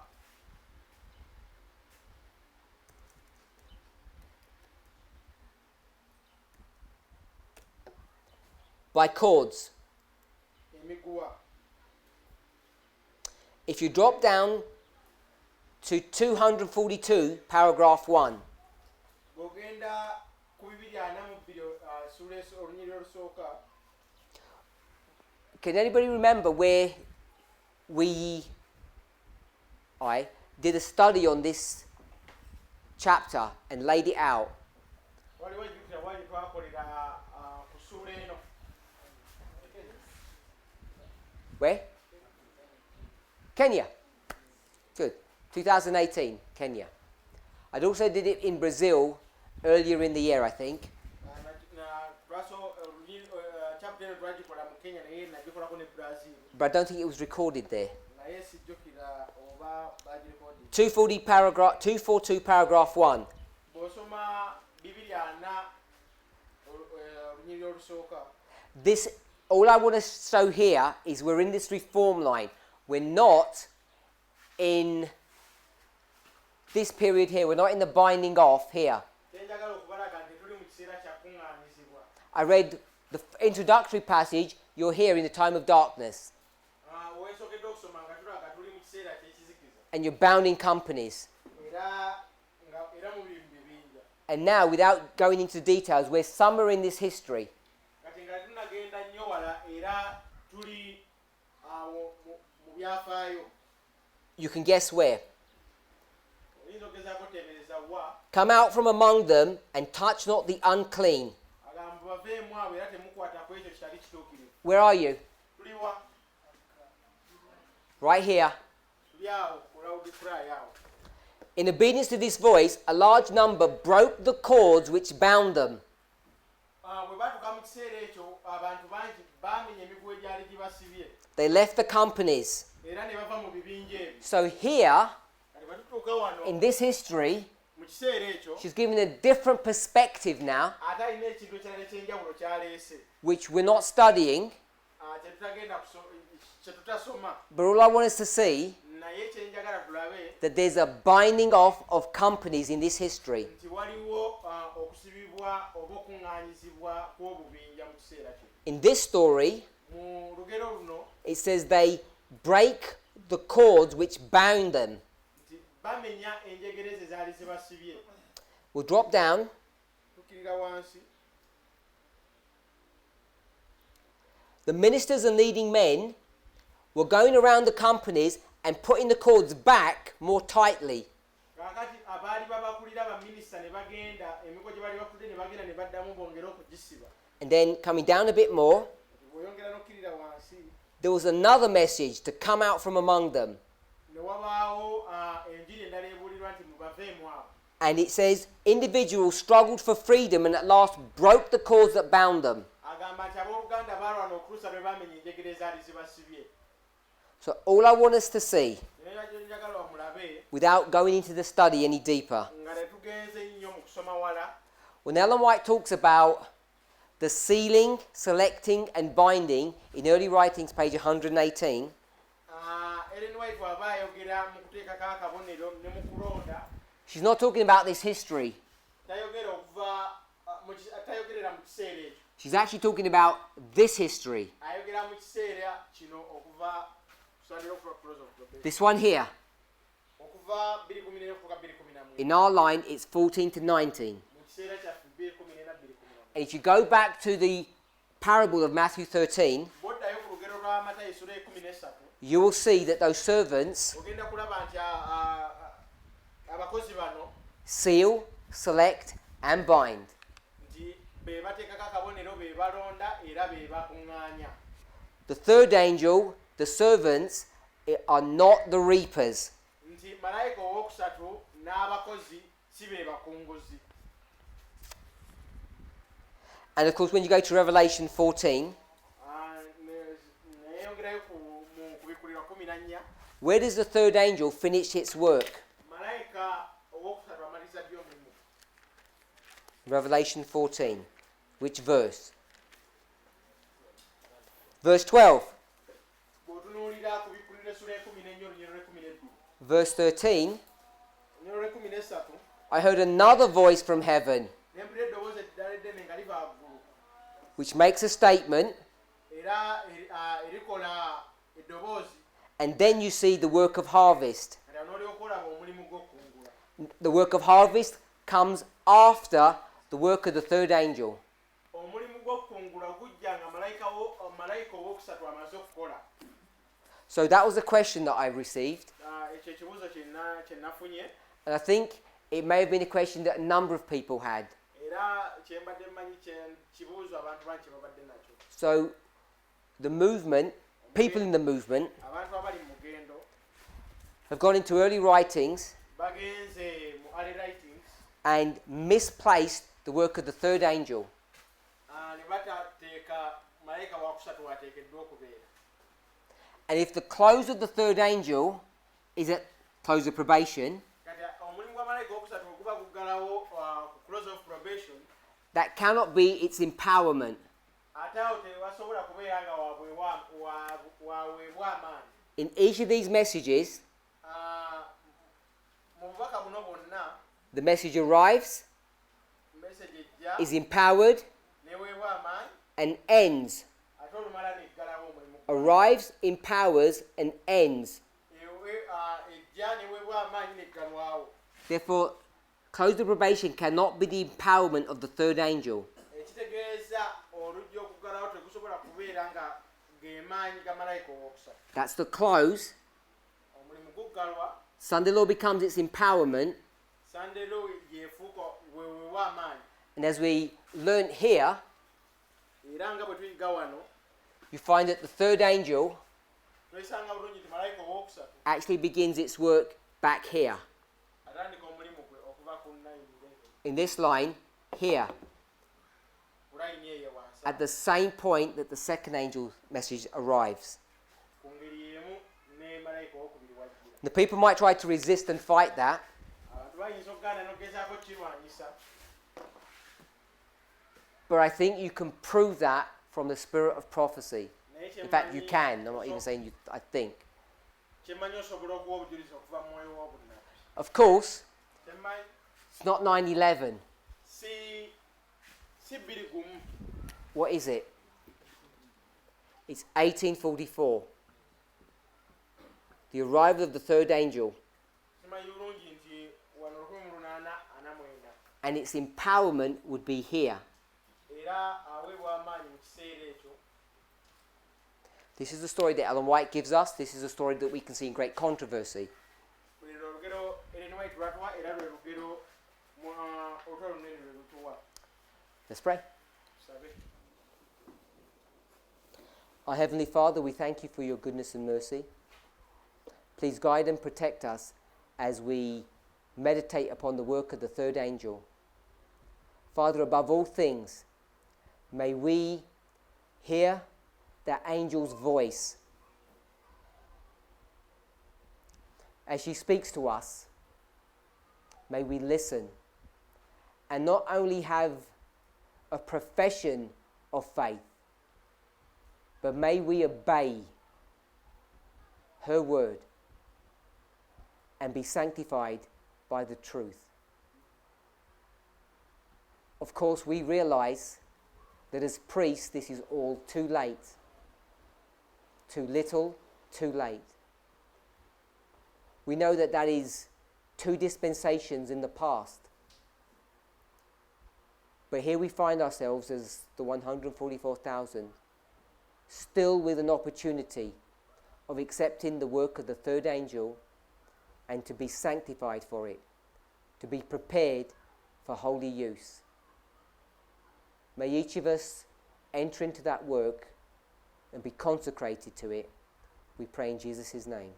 by cords. emiguwa If you drop down to 242, paragraph 1, bw'ogenda ku 242 olunyiriri olusooka can anybody remember where I did a study on this chapter and laid it out? waliwo ejjukira bwali twakolera ku ssuula eno Where? Kenya. Good. 2018, Kenya. I also did it in Brazil earlier in the year, I think. chapter eno twagikola mu kenya naye nagikolako ne brazil But I don't think it was recorded there. naye sijjukira oba bagirekodi 242, paragraph 1. bw'osoma 240 olunyiriri olusooka This, all I want to show here is we're in this reform line. We're not in this period here. We're not in the binding off here. kyenjagala okubalaga nti tuli mu kiseera kya kuŋŋaanyizibwa I read the introductory passage. You're here in the time of darkness, weesookedde okusoma nga tulaga tuli mu kiseera ky'ekizikiza and you're bound in companies. era mu bintu bibinja And now, without going into details, we're somewhere in this history. kati nga tunagenda nnyo wala era tuli awo mu byafaayo You can guess where. oyinza okugezaako teebereza wa Come out from among them and touch not the unclean. agamba baveemu abo era temukwata ku ekyo kitali kituukirivu Where are you? tuli wa Right here. tuli awo ku Laodicea awo In obedience to this voice, a large number broke the cords which bound them. bwe batuuka mu kiseera ekyo abantu bangi baamenya emiguwa egyali gibasibye They left the companies. era ne bava mu bibinja ebyo So here, kati bwe tutuuka wano in this history, mu kiseera ekyo she's given a different perspective now, ate alina ekintu ekirala ekyenjawulo kyaleese which we're not studying. kye tutasoma But all I want us to see, naye kyenjagala tulabe that there's a binding off of companies in this history. nti waliwo okusibibwa oba okuŋŋaanyizibwa kw'obubinja mu kiseera kyo In this story, mu lugero luno it says they break the cords which bound them. nti bamenya enjegereza ezaali zibasibye We'll drop down. tukkirira wansi The ministers and leading men were going around the companies and putting the cords back more tightly. kaakati abaali babakulira baminisita ne bagenda emiko gye baali bakulire ne bagenda ne baddamu bongere okugisiba And then coming down a bit more, bw'oyongera n'okkirira wansi there was another message to come out from among them. ne wabaawo enjiri endala ebuulirwa nti mubaveemu abo And it says individuals struggled for freedom and at last broke the cords that bound them. agamba nti abooluganda baalwana okulusa lwe baamenya enjegere ezaali zibasibye So all I want us to see, naye njagala mulabe without going into the study any deeper, nga tetugenze nnyo mu kusoma wala when Ellen White talks about the sealing, selecting and binding in early writings, page 118, Ellen White bw'aba ayogera mu kuteekako akabonero ne mu kulonda she's not talking about this history. tayogera okuva tayogerera mu kiseera ekyo She's actually talking about this history. ayogera mu kiseera kino okuva tusandira close of the This one here. okuva 2014 okutuuka 2011 In our line, it's 14 to 19. mu kiseera kyaffe 2014 And if you go back to the parable of Matthew 13, bw'oddayo ku lugero lwa Matayo essula 13 you will see that those servants ogenda kulaba nti abakozi bano seal, select, and bind. nti be bateekako akabonero be balonda era be bakuŋŋaanya. The third angel, the servants, are not the reapers. Nti malayika owookusatu n'abakozi si be bakunguzi. And of course, when you go to Revelation 14, Neyongerayo mu kubikulirwa 14 where does the third angel finish its work? malayika owookusatu amaliza ddi omulimu. Revelation 14. Which verse? Verse 12. Bw'otunuulira ku bikulirwa essula ya 14 olunyiriro lw'e 12 Verse 13. olunyiriro lw'e 13 I heard another voice from heaven, ne mpulira eddoboozi eddala eddene nga liva waggulu which makes a statement, era erikola eddoboozi and then you see the work of harvest. era n'olyoka olaba omulimu gw'okukungula. The work of harvest comes after the work of the third angel. Omulimu gw'okukungula gujja nga malayika owookusatu amaze okukola. So that was a question that I received, Ekyo ekibuuzo kye nafunye and I think it may have been a question that a number of people had. era kye mbadde mmanyi kibuuzo abantu bangi kye babadde nakyo. So the movement, people in the movement, Abantu abali mu mugendo have gone into early writings bagenze mu early writings and misplaced the work of the third angel. ne batateeka malayika wakusatu wateekeddwa okubeera. And if the close of the third angel is at close of probation, Kati omulimu gwa malayika wokusatu oguba guggalawo ku close of probation, that cannot be its empowerment. ate awo tewasobola kubeera nga waweebwa amaanyi. In each of these messages, Mu bubaka buno bwonna the message arrives, message ejja is empowered, neweebwa amaanyi and ends. ate olumala neggalawo omulimu. Arrives, empowers, and ends. Ejja neweebwa amaanyi neggalwawo. Therefore, close of probation cannot be the empowerment of the third angel. Ekitegeeza olujja okuggalawo tegusobola kubeera nga ge maanyi ga malayika owookusatu. That's the close. Omulimu guggalwa, Sunday law becomes its empowerment. Sunday law yeefuuka weweebwa amaanyi. And as we learn here, Era nga bwe tuyiga wano you find that the third angel twesanga bulungi nti malayika owookusatu actually begins its work back here. atandika omulimu gwe okuva ku line In this line, here. ku layini eyo wansi At the same point that the second angel's message arrives. ku ngeri y'emu ne malayika owokubiri wajjira. The people might try to resist and fight that, Abantu bayinza okugaana n'okugezaako kirwanyisa, but I think you can prove that from the spirit of prophecy. naye In fact, you can. I'm not even saying you, I think. kyemmanyi osobola okuwa obujulizi okuva mu mwoyo w'obunnabbi. Of course, Kyemmanyi it's not 9/11. si 2 What is it? It's 1844. The arrival of the third angel, kimanyi bulungi nti wano 1849 and its empowerment would be here. era aweebwa amaanyi mu kiseera ekyo. This is the story that Ellen White gives us. This is a story that we can see in great controversy. Buli olugero Ellen White lwatuwa era lwe lugero olutalo lunene lwe lutuwa. Let's pray. Tusabe. Our Heavenly Father, we thank you for your goodness and mercy. Please guide and protect us as we meditate upon the work of the third angel. Father, above all things, may we hear that angel's voice as she speaks to us. May we listen and not only have a profession of faith, but may we obey her word and be sanctified by the truth. Of course, we realize that as priests, this is all too late. Too little, too late. We know that that is 2 dispensations in the past. But here we find ourselves as the 144,000, still with an opportunity of accepting the work of the third angel and to be sanctified for it, to be prepared for holy use. May each of us enter into that work and be consecrated to it. We pray in Jesus' name.